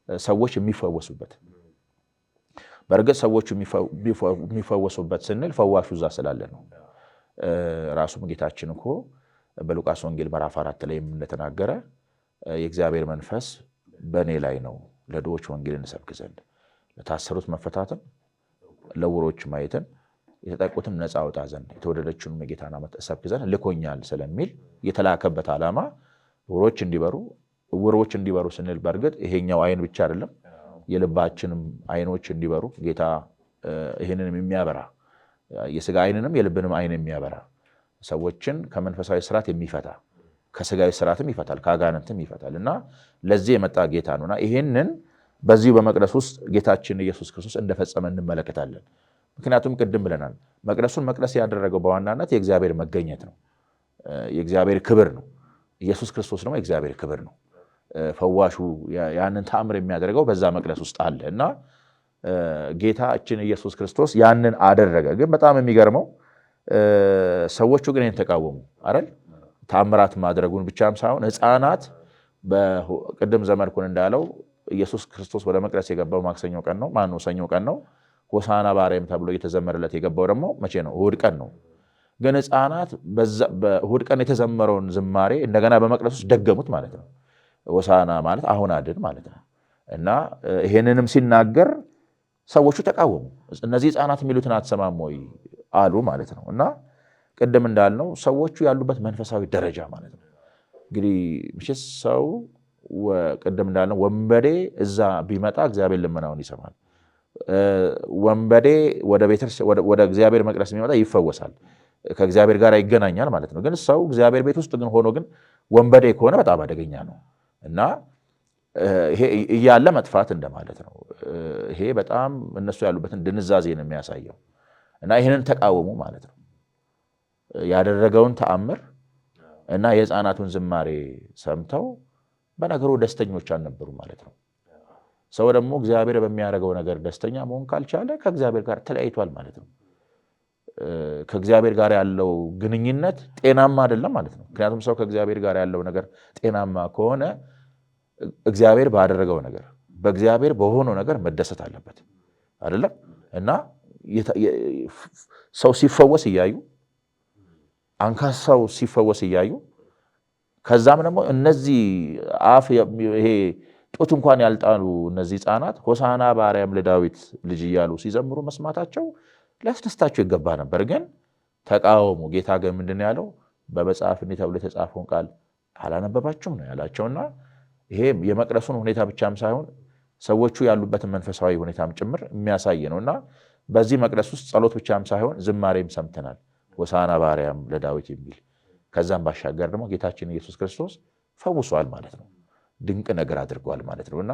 ሰዎች የሚፈወሱበት፣ በእርግጥ ሰዎች የሚፈወሱበት ስንል ፈዋሹ እዛ ስላለ ነው። ራሱም ጌታችን እኮ በሉቃስ ወንጌል ምዕራፍ 4 ላይ እንደተናገረ የእግዚአብሔር መንፈስ በእኔ ላይ ነው ለድሆች ወንጌልን እንሰብክ ዘንድ፣ ለታሰሩት መፈታትን፣ ለዕውሮች ማየትን፣ የተጠቁትን ነፃ አውጣ ዘንድ፣ የተወደደችውን የጌታን ዓመት እሰብክ ዘንድ ልኮኛል ስለሚል የተላከበት ዓላማ ዕውሮች እንዲበሩ፣ ዕውሮች እንዲበሩ ስንል በእርግጥ ይሄኛው አይን ብቻ አይደለም፣ የልባችንም አይኖች እንዲበሩ ጌታ ይሄንንም የሚያበራ የሥጋ አይንንም የልብንም አይን የሚያበራ ሰዎችን ከመንፈሳዊ ስርዓት የሚፈታ ከሥጋዊ ስርዓትም ይፈታል ከአጋንንትም ይፈታል እና ለዚህ የመጣ ጌታ ነውና ይሄንን በዚሁ በመቅደስ ውስጥ ጌታችን ኢየሱስ ክርስቶስ እንደፈጸመ እንመለከታለን። ምክንያቱም ቅድም ብለናል፣ መቅደሱን መቅደስ ያደረገው በዋናነት የእግዚአብሔር መገኘት ነው፣ የእግዚአብሔር ክብር ነው። ኢየሱስ ክርስቶስ ደግሞ የእግዚአብሔር ክብር ነው። ፈዋሹ ያንን ተአምር የሚያደርገው በዛ መቅደስ ውስጥ አለ እና ጌታችን ኢየሱስ ክርስቶስ ያንን አደረገ። ግን በጣም የሚገርመው ሰዎቹ ግን ይህን ተቃወሙ አይደል? ተአምራት ማድረጉን ብቻም ሳይሆን ሕፃናት ቅድም ዘመድኩን እንዳለው ኢየሱስ ክርስቶስ ወደ መቅደስ የገባው ማክሰኞ ቀን ነው። ማነው? ሰኞ ቀን ነው። ሆሳዕና በአርያም ተብሎ እየተዘመረለት የገባው ደግሞ መቼ ነው? እሑድ ቀን ነው። ግን ሕፃናት በእሑድ ቀን የተዘመረውን ዝማሬ እንደገና በመቅደስ ውስጥ ደገሙት ማለት ነው። ሆሳዕና ማለት አሁን አድን ማለት ነው እና ይሄንንም ሲናገር ሰዎቹ ተቃወሙ። እነዚህ ሕፃናት የሚሉትን አትሰማም ወይ አሉ ማለት ነው። እና ቅድም እንዳልነው ሰዎቹ ያሉበት መንፈሳዊ ደረጃ ማለት ነው። እንግዲህ ምሽት ሰው ቅድም እንዳልነው ወንበዴ እዛ ቢመጣ እግዚአብሔር ልመናውን ይሰማል። ወንበዴ ወደ እግዚአብሔር መቅደስ የሚመጣ ይፈወሳል፣ ከእግዚአብሔር ጋር ይገናኛል ማለት ነው። ግን ሰው እግዚአብሔር ቤት ውስጥ ግን ሆኖ ግን ወንበዴ ከሆነ በጣም አደገኛ ነው እና ይሄ እያለ መጥፋት እንደማለት ነው። ይሄ በጣም እነሱ ያሉበትን ድንዛዜ ነው የሚያሳየው እና ይህንን ተቃወሙ ማለት ነው። ያደረገውን ተአምር እና የሕፃናቱን ዝማሬ ሰምተው በነገሩ ደስተኞች አልነበሩ ማለት ነው። ሰው ደግሞ እግዚአብሔር በሚያደርገው ነገር ደስተኛ መሆን ካልቻለ ከእግዚአብሔር ጋር ተለያይቷል ማለት ነው። ከእግዚአብሔር ጋር ያለው ግንኙነት ጤናማ አይደለም ማለት ነው። ምክንያቱም ሰው ከእግዚአብሔር ጋር ያለው ነገር ጤናማ ከሆነ እግዚአብሔር ባደረገው ነገር በእግዚአብሔር በሆነው ነገር መደሰት አለበት አይደለም እና ሰው ሲፈወስ እያዩ አንካሳው ሲፈወስ እያዩ ከዛም ደግሞ እነዚህ ይሄ ጡት እንኳን ያልጣሉ እነዚህ ሕፃናት ሆሳዕና በአርያም ለዳዊት ልጅ እያሉ ሲዘምሩ መስማታቸው ሊያስደስታቸው ይገባ ነበር። ግን ተቃወሙ። ጌታ ግን ምንድን ነው ያለው? በመጽሐፍ እንዲህ ተብሎ የተጻፈውን ቃል አላነበባችሁም ነው ያላቸውና ይሄ የመቅደሱን ሁኔታ ብቻም ሳይሆን ሰዎቹ ያሉበትን መንፈሳዊ ሁኔታም ጭምር የሚያሳይ ነው እና በዚህ መቅደስ ውስጥ ጸሎት ብቻም ሳይሆን ዝማሬም ሰምተናል፣ ሆሳዕና በአርያም ለዳዊት የሚል። ከዛም ባሻገር ደግሞ ጌታችን ኢየሱስ ክርስቶስ ፈውሷል ማለት ነው፣ ድንቅ ነገር አድርጓል ማለት ነው እና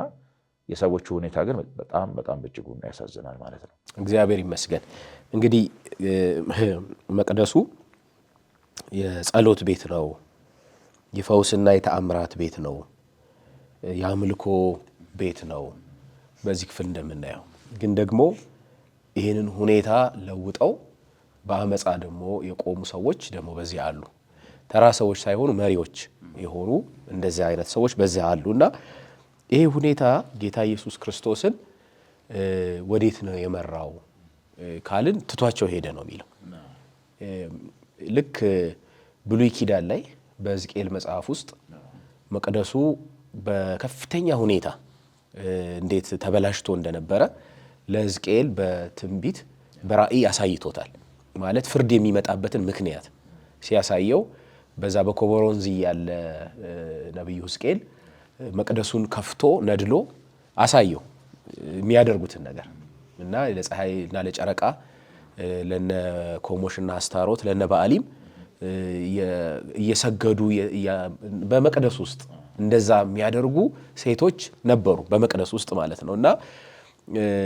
የሰዎቹ ሁኔታ ግን በጣም በጣም በእጅጉ ያሳዝናል ማለት ነው። እግዚአብሔር ይመስገን። እንግዲህ መቅደሱ የጸሎት ቤት ነው፣ የፈውስና የተአምራት ቤት ነው፣ የአምልኮ ቤት ነው በዚህ ክፍል እንደምናየው። ግን ደግሞ ይህንን ሁኔታ ለውጠው በአመፃ ደግሞ የቆሙ ሰዎች ደግሞ በዚህ አሉ። ተራ ሰዎች ሳይሆኑ መሪዎች የሆኑ እንደዚህ አይነት ሰዎች በዚህ አሉ እና ይሄ ሁኔታ ጌታ ኢየሱስ ክርስቶስን ወዴት ነው የመራው ካልን ትቷቸው ሄደ ነው የሚለው። ልክ ብሉይ ኪዳን ላይ በሕዝቅኤል መጽሐፍ ውስጥ መቅደሱ በከፍተኛ ሁኔታ እንዴት ተበላሽቶ እንደነበረ ለሕዝቅኤል በትንቢት በራእይ አሳይቶታል። ማለት ፍርድ የሚመጣበትን ምክንያት ሲያሳየው በዛ በኮቦሮንዚ ያለ ነቢዩ ሕዝቅኤል መቅደሱን ከፍቶ ነድሎ አሳየው የሚያደርጉትን ነገር እና ለፀሐይና ለጨረቃ ለነ ኮሞሽና አስታሮት ለነ በአሊም እየሰገዱ በመቅደስ ውስጥ እንደዛ የሚያደርጉ ሴቶች ነበሩ በመቅደስ ውስጥ ማለት ነው። እና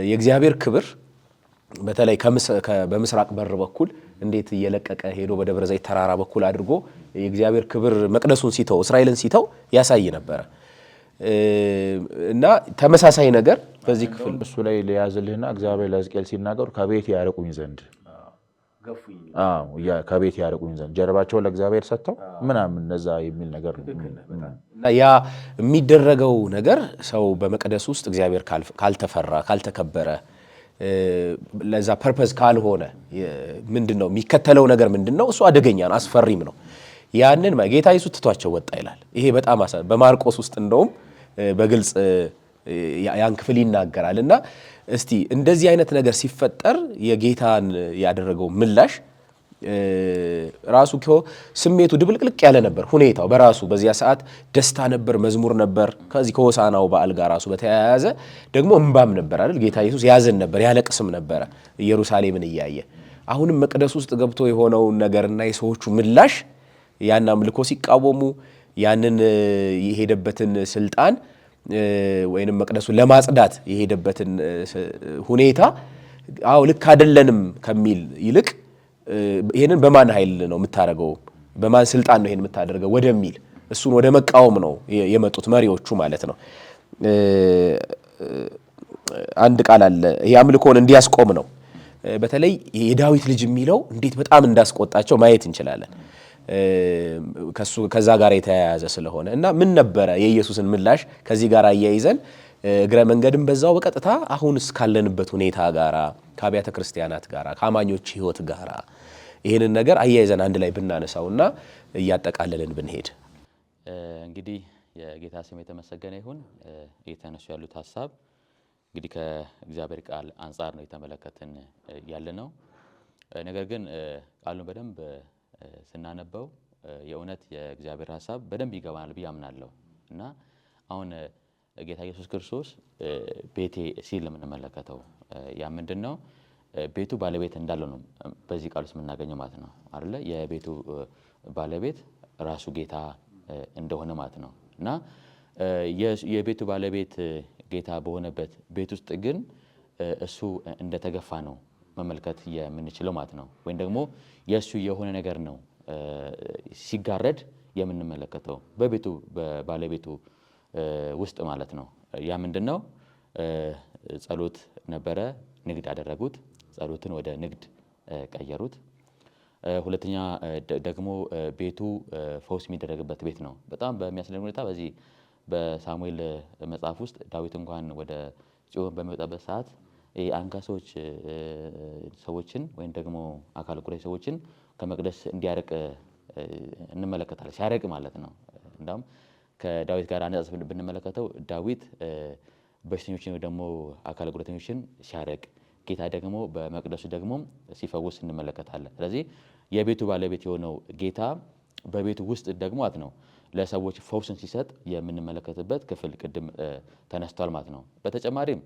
የእግዚአብሔር ክብር በተለይ በምስራቅ በር በኩል እንዴት እየለቀቀ ሄዶ በደብረ ዘይት ተራራ በኩል አድርጎ የእግዚአብሔር ክብር መቅደሱን ሲተው እስራኤልን ሲተው ያሳይ ነበረ እና ተመሳሳይ ነገር በዚህ ክፍል እሱ ላይ ሊያዝልህና እግዚአብሔር ለሕዝቅኤል ሲናገሩ ከቤት ያርቁኝ ዘንድ ከቤት ያርቁኝ ዘንድ ጀርባቸውን ለእግዚአብሔር ሰጥተው ምናምን እነዛ የሚል ነገር እና ያ የሚደረገው ነገር ሰው በመቅደስ ውስጥ እግዚአብሔር ካልተፈራ ካልተከበረ ለዛ ፐርፐዝ ካልሆነ ምንድነው የሚከተለው ነገር ምንድነው? እሱ አደገኛ ነው፣ አስፈሪም ነው። ያንን ጌታ ኢየሱስ ትቷቸው ወጣ ይላል። ይሄ በጣም በማርቆስ ውስጥ እንደውም በግልጽ ያን ክፍል ይናገራል። እና እስቲ እንደዚህ አይነት ነገር ሲፈጠር የጌታን ያደረገው ምላሽ ራሱ ስሜቱ ድብልቅልቅ ያለ ነበር። ሁኔታው በራሱ በዚያ ሰዓት ደስታ ነበር፣ መዝሙር ነበር። ከዚህ ከሆሳናው በዓል ጋር ራሱ በተያያዘ ደግሞ እንባም ነበር አይደል? ጌታ ኢየሱስ ያዘን ነበር፣ ያለቅስም ነበረ ኢየሩሳሌምን እያየ። አሁንም መቅደስ ውስጥ ገብቶ የሆነውን ነገርና የሰዎቹ ምላሽ ያን አምልኮ ሲቃወሙ ያንን የሄደበትን ስልጣን ወይንም መቅደሱን ለማጽዳት የሄደበትን ሁኔታ አዎ ልክ አይደለንም ከሚል ይልቅ ይሄንን በማን ኃይል ነው የምታደርገው፣ በማን ስልጣን ነው ይሄን የምታደርገው ወደሚል እሱን ወደ መቃወም ነው የመጡት መሪዎቹ ማለት ነው። አንድ ቃል አለ ይሄ አምልኮን እንዲያስቆም ነው። በተለይ የዳዊት ልጅ የሚለው እንዴት በጣም እንዳስቆጣቸው ማየት እንችላለን። ከዛ ጋር የተያያዘ ስለሆነ እና ምን ነበረ የኢየሱስን ምላሽ ከዚህ ጋር አያይዘን እግረ መንገድም በዛው በቀጥታ አሁንስ ካለንበት ሁኔታ ጋራ ከአብያተ ክርስቲያናት ጋራ ከአማኞች ሕይወት ጋራ ይህንን ነገር አያይዘን አንድ ላይ ብናነሳውና እያጠቃለልን ብንሄድ። እንግዲህ የጌታ ስም የተመሰገነ ይሁን። እየተነሱ ያሉት ሀሳብ እንግዲህ ከእግዚአብሔር ቃል አንጻር ነው የተመለከትን ያለ ነው። ነገር ግን ቃሉን በደንብ ስናነበው የእውነት የእግዚአብሔር ሀሳብ በደንብ ይገባናል ብዬ አምናለሁ እና አሁን ጌታ ኢየሱስ ክርስቶስ ቤቴ ሲል የምንመለከተው ያ ምንድን ነው? ቤቱ ባለቤት እንዳለው ነው በዚህ ቃል ውስጥ የምናገኘው ማለት ነው አይደለ? የቤቱ ባለቤት ራሱ ጌታ እንደሆነ ማለት ነው እና የቤቱ ባለቤት ጌታ በሆነበት ቤት ውስጥ ግን እሱ እንደተገፋ ነው መመልከት የምንችለው ማለት ነው። ወይም ደግሞ የእሱ የሆነ ነገር ነው ሲጋረድ የምንመለከተው በቤቱ ባለቤቱ ውስጥ ማለት ነው። ያ ምንድነው? ጸሎት ነበረ፣ ንግድ አደረጉት። ጸሎትን ወደ ንግድ ቀየሩት። ሁለተኛ ደግሞ ቤቱ ፈውስ የሚደረግበት ቤት ነው። በጣም በሚያስደንቅ ሁኔታ በዚህ በሳሙኤል መጽሐፍ ውስጥ ዳዊት እንኳን ወደ ጽዮን በሚወጣበት ሰዓት አንካሶች ሰዎችን ወይም ደግሞ አካል ጉዳይ ሰዎችን ከመቅደስ እንዲያርቅ እንመለከታለን። ሲያርቅ ማለት ነው። እንዳውም ከዳዊት ጋር አነጻጽ ብንመለከተው ዳዊት በሽተኞችን ደግሞ አካል ጉዳተኞችን ሲያርቅ፣ ጌታ ደግሞ በመቅደሱ ደግሞ ሲፈውስ እንመለከታለን። ስለዚህ የቤቱ ባለቤት የሆነው ጌታ በቤቱ ውስጥ ደግሞ ማለት ነው ለሰዎች ፈውስን ሲሰጥ የምንመለከትበት ክፍል ቅድም ተነስቷል ማለት ነው። በተጨማሪም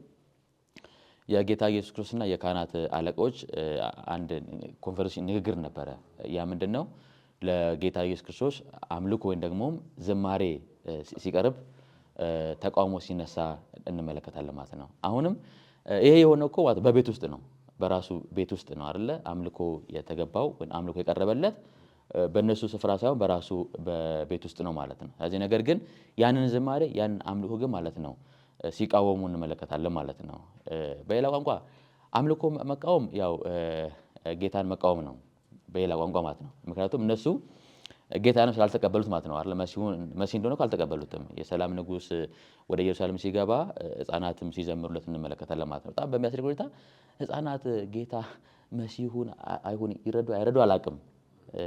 የጌታ ኢየሱስ ክርስቶስና የካህናት አለቆች አንድ ኮንፈረንስ ንግግር ነበረ። ያ ምንድነው? ለጌታ ኢየሱስ ክርስቶስ አምልኮ ወይም ደግሞ ዝማሬ ሲቀርብ ተቃውሞ ሲነሳ እንመለከታለን ማለት ነው። አሁንም ይሄ የሆነው እኮ በቤት ውስጥ ነው፣ በራሱ ቤት ውስጥ ነው አይደለ? አምልኮ የተገባው ወይም አምልኮ የቀረበለት በእነሱ ስፍራ ሳይሆን በራሱ በቤት ውስጥ ነው ማለት ነው። ስለዚህ ነገር ግን ያንን ዝማሬ ያንን አምልኮ ግን ማለት ነው ሲቃወሙ እንመለከታለን ማለት ነው። በሌላ ቋንቋ አምልኮ መቃወም ያው ጌታን መቃወም ነው በሌላ ቋንቋ ማለት ነው። ምክንያቱም እነሱ ጌታንም ስላልተቀበሉት ማለት ነው አይደል? መሲህ እንደሆነ አልተቀበሉትም። የሰላም ንጉሥ ወደ ኢየሩሳሌም ሲገባ ሕፃናትም ሲዘምሩለት እንመለከታለን ማለት ነው። በጣም በሚያስደንቅ ሁኔታ ሕፃናት ጌታ መሲሁን አይሁን አይረዱ አላውቅም፣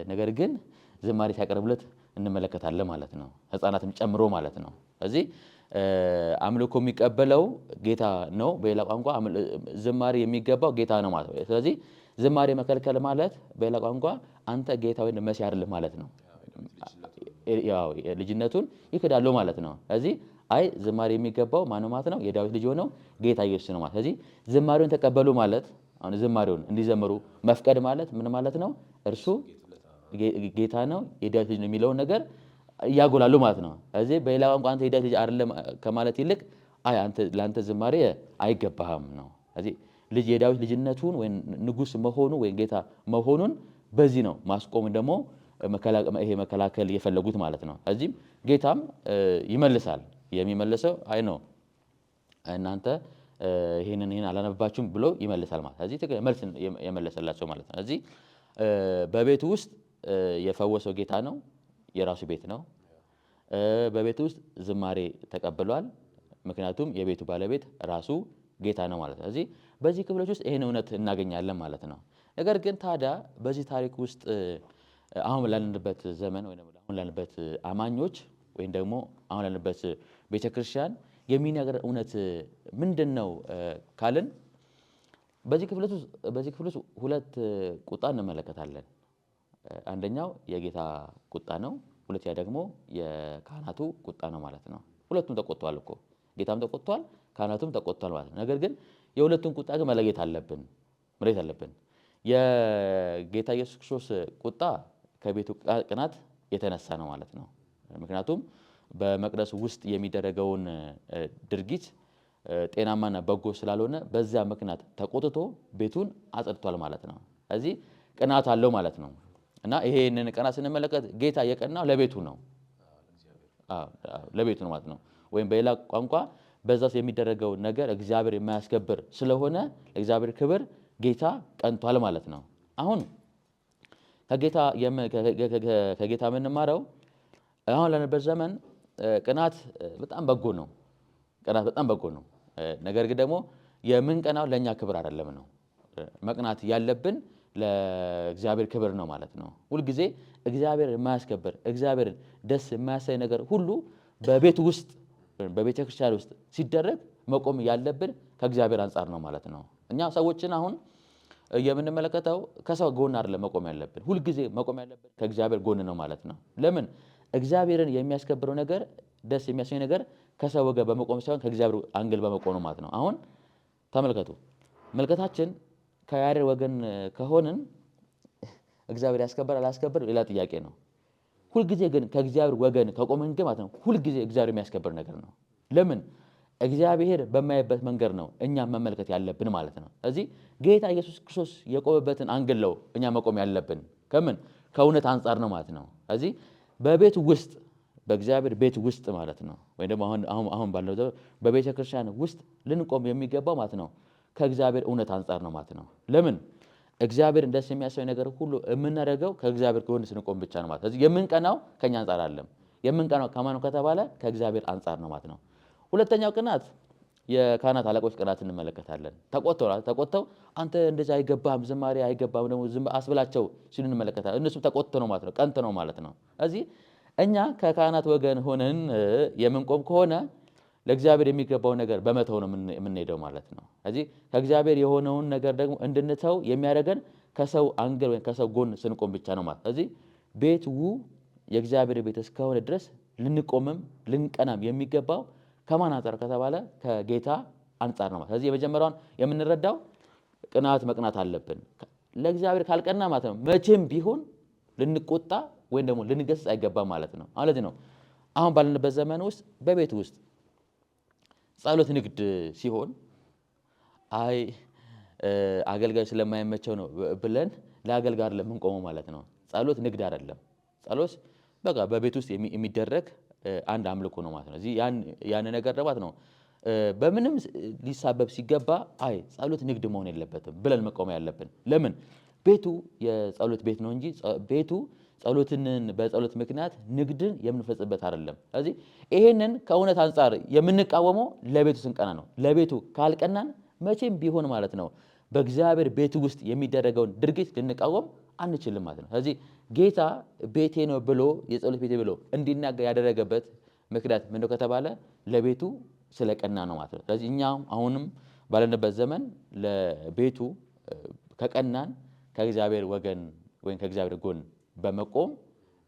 ነገር ግን ዝማሬ ሲያቀርቡለት እንመለከታለን ማለት ነው። ሕፃናትም ጨምሮ ማለት ነው። ስለዚህ አምልኮ የሚቀበለው ጌታ ነው። በሌላ ቋንቋ ዝማሬ የሚገባው ጌታ ነው ማለት ነው። ስለዚህ ዝማሬ መከልከል ማለት በሌላ ቋንቋ አንተ ጌታ ወይ መሲህ አይደለም ማለት ነው። ያው ልጅነቱን ይክዳሉ ማለት ነው። ስለዚህ አይ ዝማሬ የሚገባው ማነው ማለት ነው? የዳዊት ልጅ ሆነው ጌታ ኢየሱስ ነው ማለት። ስለዚህ ዝማሬውን ተቀበሉ ማለት አሁን ዝማሬውን እንዲዘምሩ መፍቀድ ማለት ምን ማለት ነው? እርሱ ጌታ ነው የዳዊት ልጅ ነው የሚለውን ነገር እያጎላሉ ማለት ነው። ስለዚህ በሌላ ቋንቋ አንተ የዳዊት ልጅ አይደለም ከማለት ይልቅ አይ አንተ ለአንተ ዝማሬ አይገባህም ነው። ስለዚህ ልጅ የዳዊት ልጅነቱን ወይ ንጉሥ መሆኑ ወይ ጌታ መሆኑን በዚህ ነው ማስቆም ደግሞ ይሄ መከላከል የፈለጉት ማለት ነው። እዚህም ጌታም ይመልሳል። የሚመልሰው አይ ነው እናንተ ይሄንን አላነባችሁም ብሎ ይመልሳል ማለት ነው። እዚህ መልስ የመለሰላቸው ማለት ነው። እዚህ በቤቱ ውስጥ የፈወሰው ጌታ ነው፣ የራሱ ቤት ነው። በቤቱ ውስጥ ዝማሬ ተቀብሏል፣ ምክንያቱም የቤቱ ባለቤት ራሱ ጌታ ነው ማለት ነው። እዚህ በዚህ ክፍሎች ውስጥ ይሄን እውነት እናገኛለን ማለት ነው። ነገር ግን ታዲያ በዚህ ታሪክ ውስጥ አሁን ላለንበት ዘመን ወይም አሁን ላለንበት አማኞች ወይም ደግሞ አሁን ላለንበት ቤተክርስቲያን የሚነገር እውነት ምንድን ነው ካልን በዚህ ክፍል ውስጥ ሁለት ቁጣ እንመለከታለን። አንደኛው የጌታ ቁጣ ነው፣ ሁለተኛ ደግሞ የካህናቱ ቁጣ ነው ማለት ነው። ሁለቱም ተቆጥቷል እኮ ጌታም ተቆጥቷል፣ ካህናቱም ተቆጥቷል ማለት ነው። ነገር ግን የሁለቱን ቁጣ ግን መለየት አለብን። የጌታ ኢየሱስ ክርስቶስ ቁጣ ከቤቱ ቅናት የተነሳ ነው ማለት ነው። ምክንያቱም በመቅደሱ ውስጥ የሚደረገውን ድርጊት ጤናማና በጎ ስላልሆነ በዛ ምክንያት ተቆጥቶ ቤቱን አጸድቷል ማለት ነው። ስለዚህ ቅናት አለው ማለት ነው። እና ይሄንን ቅናት ስንመለከት ጌታ የቀናው ለቤቱ ነው፣ ለቤቱ ነው ማለት ነው። ወይም በሌላ ቋንቋ በዛ የሚደረገው ነገር እግዚአብሔር የማያስከብር ስለሆነ ለእግዚአብሔር ክብር ጌታ ቀንቷል ማለት ነው። አሁን ከጌታ የምንማረው አሁን ላለንበት ዘመን ቅናት በጣም በጎ ነው። ቅናት በጣም በጎ ነው። ነገር ግን ደግሞ የምንቀናው ለእኛ ክብር አይደለም ነው። መቅናት ያለብን ለእግዚአብሔር ክብር ነው ማለት ነው። ሁልጊዜ እግዚአብሔር የማያስከብር እግዚአብሔርን ደስ የማያሳይ ነገር ሁሉ በቤት ውስጥ በቤተ ክርስቲያን ውስጥ ሲደረግ መቆም ያለብን ከእግዚአብሔር አንጻር ነው ማለት ነው። እኛ ሰዎችን አሁን የምንመለከተው ከሰው ጎን አይደለም መቆም ያለብን፣ ሁልጊዜ መቆም ያለብን ከእግዚአብሔር ጎን ነው ማለት ነው። ለምን? እግዚአብሔርን የሚያስከብረው ነገር ደስ የሚያሰኝ ነገር ከሰው ወገን በመቆም ሳይሆን ከእግዚአብሔር አንግል በመቆም ነው ማለት ነው። አሁን ተመልከቱ፣ መልከታችን ከያሬድ ወገን ከሆንን እግዚአብሔር ያስከብር አላስከብር ሌላ ጥያቄ ነው። ሁልጊዜ ግን ከእግዚአብሔር ወገን ከቆምን ግን ማለት ነው ሁልጊዜ እግዚአብሔር የሚያስከብር ነገር ነው። ለምን? እግዚአብሔር በማይበት መንገድ ነው እኛ መመልከት ያለብን ማለት ነው። ስለዚህ ጌታ ኢየሱስ ክርስቶስ የቆመበትን አንግል ነው እኛ መቆም ያለብን። ከምን? ከእውነት አንጻር ነው ማለት ነው። ስለዚህ በቤት ውስጥ በእግዚአብሔር ቤት ውስጥ ማለት ነው ወይ ደግሞ አሁን ባለው በቤተ ክርስቲያን ውስጥ ልንቆም የሚገባው ማለት ነው ከእግዚአብሔር እውነት አንጻር ነው ማለት ነው። ለምን? እግዚአብሔር ደስ የሚያሰኝ ነገር ሁሉ የምናደርገው ከእግዚአብሔር ጎን ስንቆም ብቻ ነው ማለት ነው። ስለዚህ የምንቀናው ከኛ አንጻር አይደለም። የምንቀናው ከማን ከተባለ ከእግዚአብሔር አንጻር ነው ማለት ነው። ሁለተኛው ቅናት የካህናት አለቆች ቅናት እንመለከታለን። ተቆጥተው አንተ እንደዚህ አይገባህም፣ ዝማሬ አይገባህም ደግሞ ዝም አስብላቸው ሲሉ እንመለከታለን። እነሱም ተቆጥተው ነው ማለት ነው፣ ቀንተው ነው ማለት ነው። ስለዚህ እኛ ከካህናት ወገን ሆነን የምንቆም ከሆነ ለእግዚአብሔር የሚገባው ነገር በመተው ነው የምንሄደው ማለት ነው። ስለዚህ ከእግዚአብሔር የሆነውን ነገር ደግሞ እንድንተው የሚያደርገን ከሰው አንግል ወይም ከሰው ጎን ስንቆም ብቻ ነው ማለት። ስለዚህ ቤቱ የእግዚአብሔር ቤት እስከሆነ ድረስ ልንቆምም ልንቀናም የሚገባው ከማን አንጻር ከተባለ ከጌታ አንጻር ነው ማለት። ስለዚህ የመጀመሪያውን የምንረዳው ቅናት መቅናት አለብን። ለእግዚአብሔር ካልቀና ማለት ነው መቼም ቢሆን ልንቆጣ ወይም ደግሞ ልንገስጽ አይገባም ማለት ነው። ማለት ነው አሁን ባለንበት ዘመን ውስጥ በቤት ውስጥ ጸሎት ንግድ ሲሆን አይ አገልጋይ ስለማይመቸው ነው ብለን ለአገልጋይ አይደለም የምንቆመው ማለት ነው። ጸሎት ንግድ አይደለም። ጸሎት በቃ በቤት ውስጥ የሚደረግ አንድ አምልኮ ነው ማለት ነው። እዚህ ያን ነገር ማለት ነው በምንም ሊሳበብ ሲገባ አይ ጸሎት ንግድ መሆን የለበትም ብለን መቆም ያለብን። ለምን? ቤቱ የጸሎት ቤት ነው እንጂ ቤቱ ጸሎትን በጸሎት ምክንያት ንግድን የምንፈጽበት አይደለም። ስለዚህ ይሄንን ከእውነት አንጻር የምንቃወመው ለቤቱ ስንቀና ነው። ለቤቱ ካልቀናን መቼም ቢሆን ማለት ነው በእግዚአብሔር ቤት ውስጥ የሚደረገውን ድርጊት ልንቃወም አንችልም ማለት ነው። ስለዚህ ጌታ ቤቴ ነው ብሎ የጸሎት ቤቴ ብሎ እንዲናገር ያደረገበት ምክንያት ምንድነው ከተባለ ለቤቱ ስለቀና ነው ማለት ነው። ስለዚህ እኛ አሁንም ባለንበት ዘመን ለቤቱ ከቀናን ከእግዚአብሔር ወገን ወይም ከእግዚአብሔር ጎን በመቆም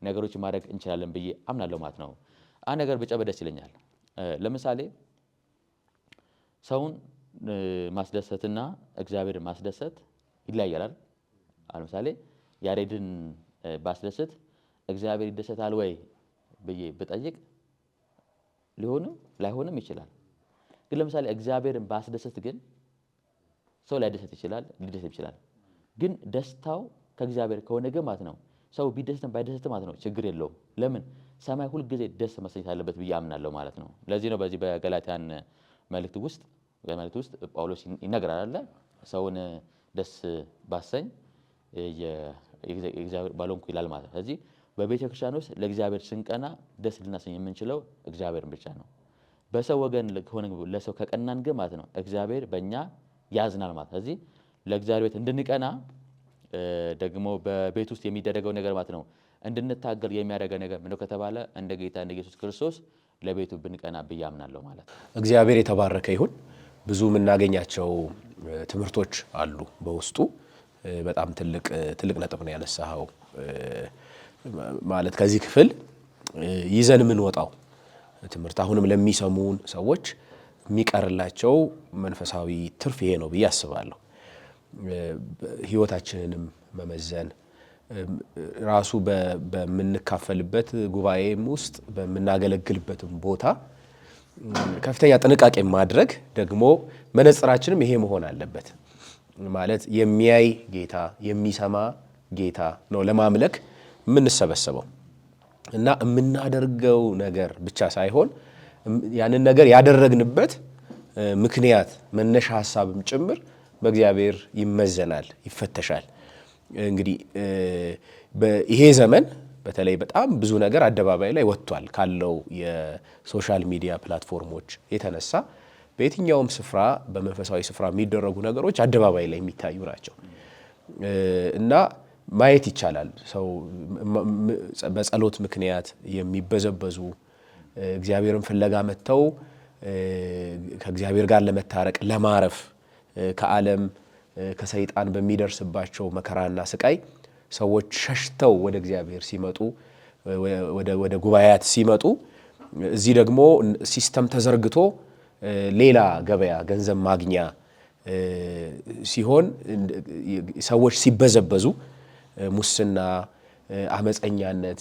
ነገሮች ማድረግ እንችላለን ብዬ አምናለሁ ማለት ነው። አንድ ነገር ብጨምር ደስ ይለኛል። ለምሳሌ ሰውን ማስደሰትና እግዚአብሔር ማስደሰት ይለያያል። ለምሳሌ ያሬድን ባስደሰት እግዚአብሔር ይደሰታል ወይ ብዬ ብጠይቅ ሊሆንም ላይሆንም ይችላል። ግን ለምሳሌ እግዚአብሔርን ባስደሰት ግን ሰው ላይደሰት ይችላል፣ ሊደሰት ይችላል። ግን ደስታው ከእግዚአብሔር ከሆነ ግን ማለት ነው ሰው ቢደሰትም ባይደሰትም ማለት ነው ችግር የለውም። ለምን? ሰማይ ሁልጊዜ ደስ መሰኘት አለበት ብዬ አምናለሁ ማለት ነው። ለዚህ ነው በዚህ በገላትያን መልእክት ውስጥ ጳውሎስ ይነግራል አለ ሰውን ደስ ባሰኝ የእግዚአብሔር ባልሆንኩ ይላል ማለት ነው። ስለዚህ በቤተ ክርስቲያን ውስጥ ለእግዚአብሔር ስንቀና ደስ ልናሰኝ የምንችለው እግዚአብሔርን ብቻ ነው። በሰው ወገን ከሆነ ለሰው ከቀናን ግን ማለት ነው እግዚአብሔር በእኛ ያዝናል ማለት ነው። ስለዚህ ለእግዚአብሔር ቤት እንድንቀና ደግሞ በቤት ውስጥ የሚደረገው ነገር ማለት ነው እንድንታገል የሚያደርገው ነገር ምንድነው ከተባለ እንደ ጌታ እንደ ኢየሱስ ክርስቶስ ለቤቱ ብንቀና ብዬ አምናለሁ ማለት ነው። እግዚአብሔር የተባረከ ይሁን። ብዙ የምናገኛቸው ትምህርቶች አሉ በውስጡ። በጣም ትልቅ ነጥብ ነው ያነሳኸው። ማለት ከዚህ ክፍል ይዘን የምንወጣው ትምህርት አሁንም ለሚሰሙን ሰዎች የሚቀርላቸው መንፈሳዊ ትርፍ ይሄ ነው ብዬ አስባለሁ። ህይወታችንንም መመዘን ራሱ በምንካፈልበት ጉባኤም ውስጥ በምናገለግልበትም ቦታ ከፍተኛ ጥንቃቄ ማድረግ ደግሞ መነጽራችንም ይሄ መሆን አለበት። ማለት የሚያይ ጌታ የሚሰማ ጌታ ነው ለማምለክ የምንሰበሰበው እና የምናደርገው ነገር ብቻ ሳይሆን ያንን ነገር ያደረግንበት ምክንያት መነሻ ሐሳብም ጭምር በእግዚአብሔር ይመዘናል፣ ይፈተሻል። እንግዲህ ይሄ ዘመን በተለይ በጣም ብዙ ነገር አደባባይ ላይ ወጥቷል ካለው የሶሻል ሚዲያ ፕላትፎርሞች የተነሳ በየትኛውም ስፍራ በመንፈሳዊ ስፍራ የሚደረጉ ነገሮች አደባባይ ላይ የሚታዩ ናቸው እና ማየት ይቻላል። ሰው በጸሎት ምክንያት የሚበዘበዙ እግዚአብሔርን ፍለጋ መጥተው ከእግዚአብሔር ጋር ለመታረቅ ለማረፍ ከዓለም ከሰይጣን በሚደርስባቸው መከራና ስቃይ ሰዎች ሸሽተው ወደ እግዚአብሔር ሲመጡ ወደ ጉባኤያት ሲመጡ እዚህ ደግሞ ሲስተም ተዘርግቶ ሌላ ገበያ ገንዘብ ማግኛ ሲሆን ሰዎች ሲበዘበዙ ሙስና፣ አመፀኛነት፣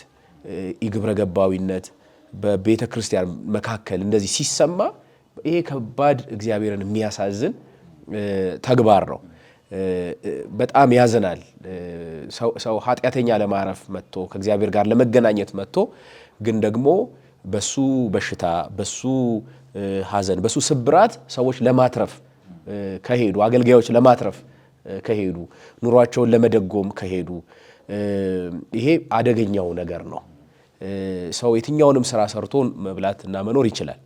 የግብረ ገባዊነት በቤተ ክርስቲያን መካከል እንደዚህ ሲሰማ ይሄ ከባድ እግዚአብሔርን የሚያሳዝን ተግባር ነው። በጣም ያዘናል። ሰው ኃጢአተኛ ለማረፍ መጥቶ ከእግዚአብሔር ጋር ለመገናኘት መጥቶ ግን ደግሞ በሱ በሽታ፣ በሱ ሐዘን፣ በሱ ስብራት ሰዎች ለማትረፍ ከሄዱ አገልጋዮች ለማትረፍ ከሄዱ ኑሯቸውን ለመደጎም ከሄዱ ይሄ አደገኛው ነገር ነው። ሰው የትኛውንም ስራ ሰርቶ መብላትና መኖር ይችላል።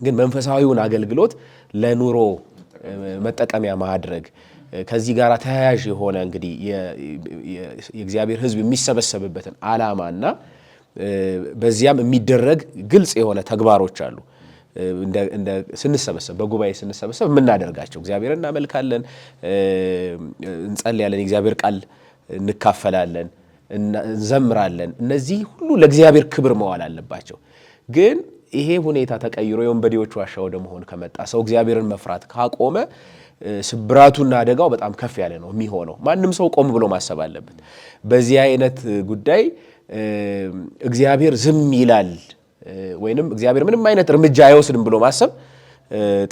ግን መንፈሳዊውን አገልግሎት ለኑሮ መጠቀሚያ ማድረግ ከዚህ ጋር ተያያዥ የሆነ እንግዲህ የእግዚአብሔር ሕዝብ የሚሰበሰብበትን ዓላማና በዚያም የሚደረግ ግልጽ የሆነ ተግባሮች አሉ። ስንሰበሰብ በጉባኤ ስንሰበሰብ የምናደርጋቸው እግዚአብሔርን እናመልካለን፣ እንጸልያለን፣ የእግዚአብሔር ቃል እንካፈላለን፣ እንዘምራለን። እነዚህ ሁሉ ለእግዚአብሔር ክብር መዋል አለባቸው። ግን ይሄ ሁኔታ ተቀይሮ የወንበዴዎች ዋሻ ወደ መሆን ከመጣ ሰው እግዚአብሔርን መፍራት ካቆመ ስብራቱና አደጋው በጣም ከፍ ያለ ነው የሚሆነው። ማንም ሰው ቆም ብሎ ማሰብ አለበት። በዚህ አይነት ጉዳይ እግዚአብሔር ዝም ይላል ወይንም እግዚአብሔር ምንም አይነት እርምጃ አይወስድም ብሎ ማሰብ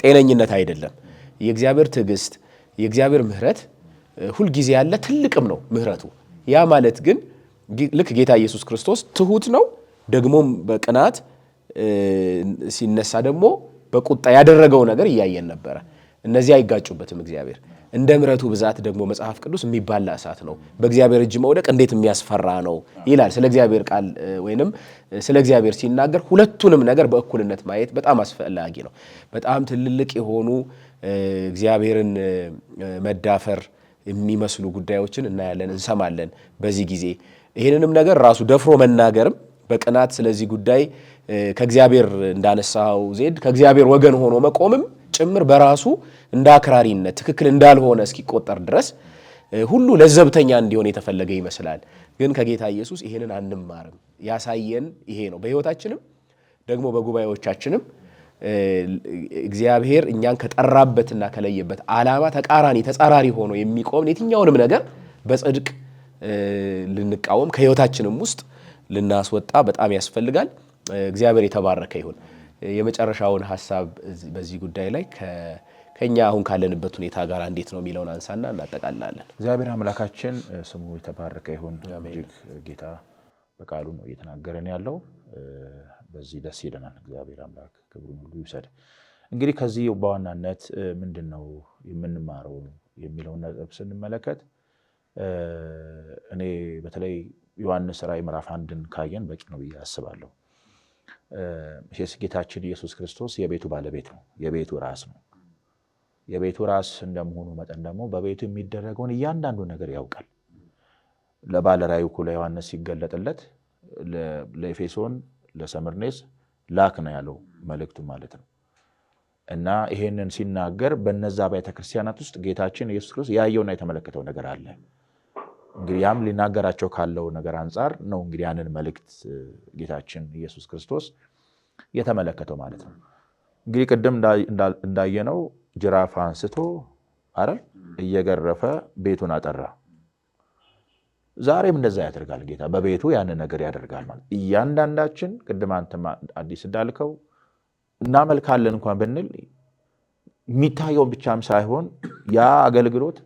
ጤነኝነት አይደለም። የእግዚአብሔር ትዕግስት፣ የእግዚአብሔር ምሕረት ሁልጊዜ ያለ ትልቅም ነው ምሕረቱ። ያ ማለት ግን ልክ ጌታ ኢየሱስ ክርስቶስ ትሁት ነው፣ ደግሞም በቅናት ሲነሳ ደግሞ በቁጣ ያደረገው ነገር እያየን ነበረ። እነዚህ አይጋጩበትም። እግዚአብሔር እንደ ምሕረቱ ብዛት ደግሞ መጽሐፍ ቅዱስ የሚባላ እሳት ነው፣ በእግዚአብሔር እጅ መውደቅ እንዴት የሚያስፈራ ነው ይላል። ስለ እግዚአብሔር ቃል ወይንም ስለ እግዚአብሔር ሲናገር ሁለቱንም ነገር በእኩልነት ማየት በጣም አስፈላጊ ነው። በጣም ትልልቅ የሆኑ እግዚአብሔርን መዳፈር የሚመስሉ ጉዳዮችን እናያለን፣ እንሰማለን በዚህ ጊዜ። ይህንንም ነገር ራሱ ደፍሮ መናገርም በቅናት ስለዚህ ጉዳይ ከእግዚአብሔር እንዳነሳው ዜድ ከእግዚአብሔር ወገን ሆኖ መቆምም ጭምር በራሱ እንደ አክራሪነት ትክክል እንዳልሆነ እስኪቆጠር ድረስ ሁሉ ለዘብተኛ እንዲሆን የተፈለገ ይመስላል። ግን ከጌታ ኢየሱስ ይሄንን አንማርም። ያሳየን ይሄ ነው። በሕይወታችንም ደግሞ በጉባኤዎቻችንም እግዚአብሔር እኛን ከጠራበትና ከለየበት ዓላማ ተጻራሪ ሆኖ የሚቆም የትኛውንም ነገር በጽድቅ ልንቃወም ከሕይወታችንም ውስጥ ልናስወጣ በጣም ያስፈልጋል። እግዚአብሔር የተባረከ ይሁን። የመጨረሻውን ሀሳብ በዚህ ጉዳይ ላይ ከኛ አሁን ካለንበት ሁኔታ ጋር እንዴት ነው የሚለውን አንሳና እናጠቃላለን። እግዚአብሔር አምላካችን ስሙ የተባረከ ይሁን። እጅግ ጌታ በቃሉ ነው እየተናገረን ያለው። በዚህ ደስ ይለናል። እግዚአብሔር አምላክ ክብሩን ሁሉ ይውሰድ። እንግዲህ ከዚህ በዋናነት ምንድን ነው የምንማረው የሚለውን ነጥብ ስንመለከት እኔ በተለይ ዮሐንስ ራዕይ ምዕራፍ 1ን ካየን በቂ ነው ብዬ አስባለሁ። ጌታችን ኢየሱስ ክርስቶስ የቤቱ ባለቤት ነው፣ የቤቱ ራስ ነው። የቤቱ ራስ እንደመሆኑ መጠን ደግሞ በቤቱ የሚደረገውን እያንዳንዱ ነገር ያውቃል። ለባለ ራእዩ ለዮሐንስ ሲገለጥለት ለኤፌሶን፣ ለሰምርኔስ ላክ ነው ያለው መልእክቱ ማለት ነው። እና ይሄንን ሲናገር በነዛ ቤተ ክርስቲያናት ውስጥ ጌታችን ኢየሱስ ክርስቶስ ያየውና የተመለከተው ነገር አለ። እንግዲህ ያም ሊናገራቸው ካለው ነገር አንጻር ነው እንግዲህ ያንን መልእክት ጌታችን ኢየሱስ ክርስቶስ የተመለከተው ማለት ነው። እንግዲህ ቅድም እንዳየነው ጅራፍ አንስቶ አይደል እየገረፈ ቤቱን አጠራ። ዛሬም እንደዛ ያደርጋል ጌታ፣ በቤቱ ያንን ነገር ያደርጋል ማለት። እያንዳንዳችን ቅድም አንተም አዲስ እንዳልከው እናመልካለን እንኳን ብንል የሚታየውን ብቻም ሳይሆን ያ አገልግሎት፣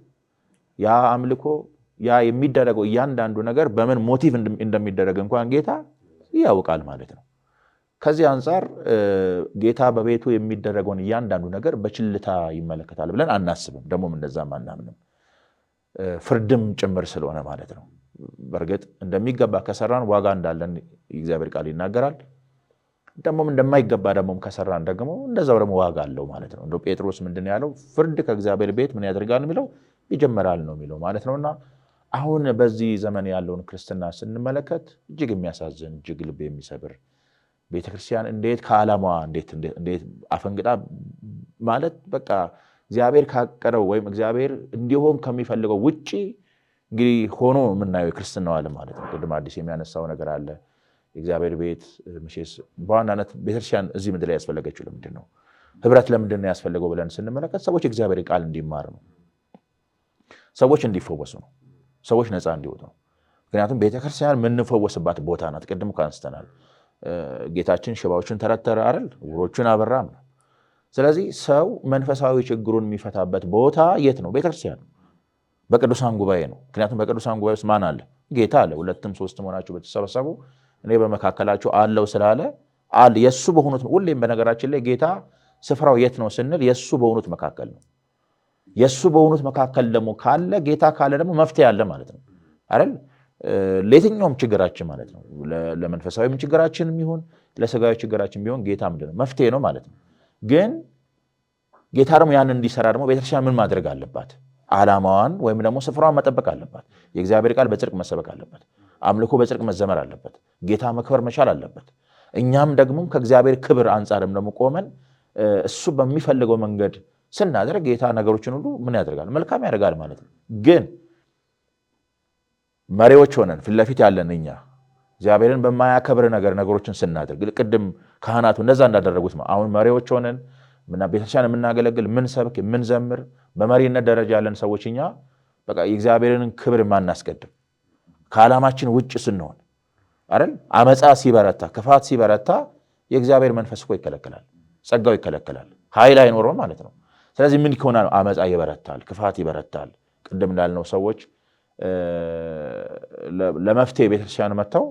ያ አምልኮ፣ ያ የሚደረገው እያንዳንዱ ነገር በምን ሞቲቭ እንደሚደረግ እንኳን ጌታ ያውቃል ማለት ነው። ከዚህ አንጻር ጌታ በቤቱ የሚደረገውን እያንዳንዱ ነገር በችልታ ይመለከታል ብለን አናስብም፣ ደግሞም እንደዛም አናምንም። ፍርድም ጭምር ስለሆነ ማለት ነው። በእርግጥ እንደሚገባ ከሰራን ዋጋ እንዳለን የእግዚአብሔር ቃል ይናገራል። ደግሞም እንደማይገባ ደግሞም ከሰራን ደግሞ እንደዛው ደግሞ ዋጋ አለው ማለት ነው። እንደው ጴጥሮስ ምንድን ያለው ፍርድ ከእግዚአብሔር ቤት ምን ያደርጋል የሚለው ይጀምራል ነው የሚለው ማለት ነውና አሁን በዚህ ዘመን ያለውን ክርስትና ስንመለከት እጅግ የሚያሳዝን እጅግ ልብ የሚሰብር ቤተክርስቲያን እንዴት ከዓላማዋ እንዴት አፈንግጣ ማለት በቃ እግዚአብሔር ካቀደው ወይም እግዚአብሔር እንዲሆን ከሚፈልገው ውጪ እንግዲህ ሆኖ የምናየው የክርስትናው ዓለም ማለት ነው። ቅድም አዲስ የሚያነሳው ነገር አለ። የእግዚአብሔር ቤት መቼስ በዋናነት ቤተክርስቲያን እዚህ ምድር ላይ ያስፈለገችው ለምንድን ነው? ህብረት ለምንድን ነው ያስፈለገው ብለን ስንመለከት ሰዎች እግዚአብሔር ቃል እንዲማር ነው። ሰዎች እንዲፈወሱ ነው። ሰዎች ነፃ እንዲወጡ ነው። ምክንያቱም ቤተክርስቲያን የምንፈወስባት ቦታ ናት። ቅድም አንስተናል። ጌታችን ሽባዎችን ተረተረ አይደል? ዕውሮችን አበራም ነው። ስለዚህ ሰው መንፈሳዊ ችግሩን የሚፈታበት ቦታ የት ነው? ቤተክርስቲያን ነው። በቅዱሳን ጉባኤ ነው። ምክንያቱም በቅዱሳን ጉባኤ ውስጥ ማን አለ? ጌታ አለ። 2 3 ሆናችሁ በተሰበሰቡ እኔ በመካከላችሁ አለው ስላለ አለ። የሱ በሆኑት ሁሌም በነገራችን ላይ ጌታ ስፍራው የት ነው ስንል የሱ በሆኑት መካከል ነው። የሱ በሆኑት መካከል ደግሞ ካለ ጌታ ካለ ደግሞ መፍትሄ አለ ማለት ነው አይደል? ለየትኛውም ችግራችን ማለት ነው። ለመንፈሳዊም ችግራችን የሚሆን ለስጋዊ ችግራችን ቢሆን ጌታ ምንድን ነው? መፍትሄ ነው ማለት ነው። ግን ጌታ ደግሞ ያንን እንዲሰራ ደግሞ ቤተክርስቲያን ምን ማድረግ አለባት? ዓላማዋን ወይም ደግሞ ስፍራዋን መጠበቅ አለባት። የእግዚአብሔር ቃል በጽድቅ መሰበክ አለበት። አምልኮ በጽድቅ መዘመር አለበት። ጌታ መክበር መቻል አለበት። እኛም ደግሞ ከእግዚአብሔር ክብር አንጻርም ደግሞ ቆመን እሱ በሚፈልገው መንገድ ስናደርግ ጌታ ነገሮችን ሁሉ ምን ያደርጋል? መልካም ያደርጋል ማለት ነው። ግን መሪዎች ሆነን ፊት ለፊት ያለን እኛ እግዚአብሔርን በማያከብር ነገር ነገሮችን ስናደርግ ቅድም ካህናቱ እንደዛ እንዳደረጉት ነው። አሁን መሪዎች ሆነን ቤተክርስቲያን የምናገለግል ምንሰብክ ምንዘምር በመሪነት ደረጃ ያለን ሰዎች እኛ በቃ የእግዚአብሔርን ክብር የማናስቀድም ከዓላማችን ውጭ ስንሆን አይደል? አመፃ ሲበረታ፣ ክፋት ሲበረታ የእግዚአብሔር መንፈስ እኮ ይከለከላል፣ ጸጋው ይከለከላል፣ ኃይል አይኖረውም ማለት ነው። ስለዚህ ምን ይሆናል? አመፃ ይበረታል፣ ክፋት ይበረታል። ቅድም እንዳልነው ሰዎች ለመፍትሄ ቤተክርስቲያን መጥተው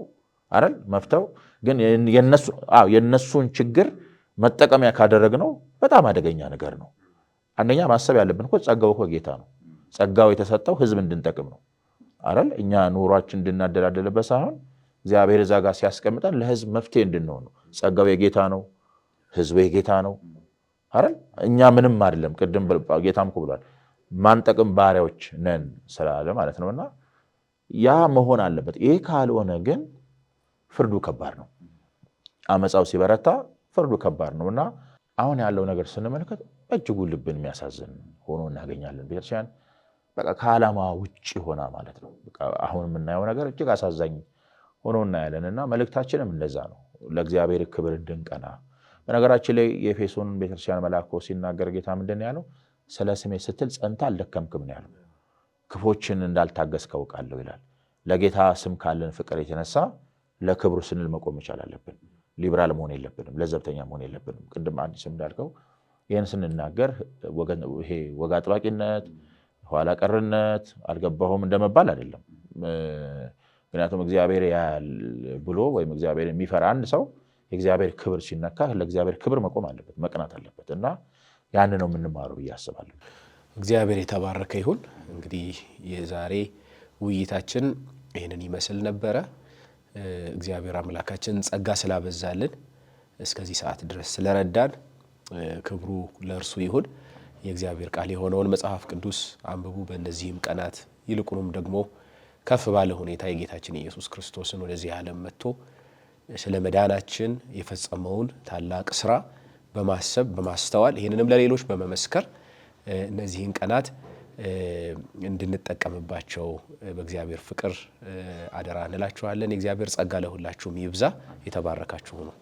አይደል? መፍተው ግን የነሱን ችግር መጠቀሚያ ካደረግነው በጣም አደገኛ ነገር ነው። አንደኛ ማሰብ ያለብን እኮ ጸጋው እኮ ጌታ ነው። ጸጋው የተሰጠው ህዝብ እንድንጠቅም ነው አይደል? እኛ ኑሯችን እንድናደላደልበት ሳይሆን እግዚአብሔር እዛ ጋር ሲያስቀምጠን ለህዝብ መፍትሄ እንድንሆን ነው። ጸጋው የጌታ ነው፣ ህዝቡ የጌታ ነው አይደል? እኛ ምንም አይደለም። ቅድም ጌታም እኮ ብሏል ማንጠቅም ባሪያዎች ነን ስላለ ማለት ነውና ያ መሆን አለበት። ይሄ ካልሆነ ግን ፍርዱ ከባድ ነው። አመፃው ሲበረታ ፍርዱ ከባድ ነውና አሁን ያለው ነገር ስንመለከት እጅጉ ልብን የሚያሳዝን ሆኖ እናገኛለን። ቤተክርስቲያን በቃ ከዓላማ ውጭ ሆና ማለት ነው። በቃ አሁን የምናየው ነገር እጅግ አሳዛኝ ሆኖ እናያለንና መልእክታችንም እንደዛ ነው፣ ለእግዚአብሔር ክብር እንድንቀና። በነገራችን ላይ የኤፌሶን ቤተክርስቲያን መልአክ ሲናገር ጌታ ምንድን ነው ያለው? ስለ ስሜ ስትል ጸንታ አልደከምክም ነው ያለው። ክፎችን እንዳልታገስክ አውቃለሁ ይላል። ለጌታ ስም ካለን ፍቅር የተነሳ ለክብሩ ስንል መቆም መቻል አለብን። ሊብራል መሆን የለብንም፣ ለዘብተኛ መሆን የለብንም። ቅድም አዲስም እንዳልከው ይህን ስንናገር ይሄ ወግ አጥባቂነት፣ ኋላ ቀርነት፣ አልገባሁም እንደመባል አይደለም። ምክንያቱም እግዚአብሔር ያያል ብሎ ወይም እግዚአብሔር የሚፈራ አንድ ሰው የእግዚአብሔር ክብር ሲነካ ለእግዚአብሔር ክብር መቆም አለበት፣ መቅናት አለበት እና ያን ነው የምንማረው ብዬ አስባለሁ። እግዚአብሔር የተባረከ ይሁን። እንግዲህ የዛሬ ውይይታችን ይህንን ይመስል ነበረ። እግዚአብሔር አምላካችን ጸጋ ስላበዛልን እስከዚህ ሰዓት ድረስ ስለረዳን ክብሩ ለእርሱ ይሁን። የእግዚአብሔር ቃል የሆነውን መጽሐፍ ቅዱስ አንብቡ። በእነዚህም ቀናት ይልቁንም ደግሞ ከፍ ባለ ሁኔታ የጌታችን ኢየሱስ ክርስቶስን ወደዚህ ዓለም መጥቶ ስለ መዳናችን የፈጸመውን ታላቅ ስራ በማሰብ በማስተዋል ይህንንም ለሌሎች በመመስከር እነዚህን ቀናት እንድንጠቀምባቸው በእግዚአብሔር ፍቅር አደራ እንላችኋለን። የእግዚአብሔር ጸጋ ለሁላችሁም ይብዛ። የተባረካችሁ ነው።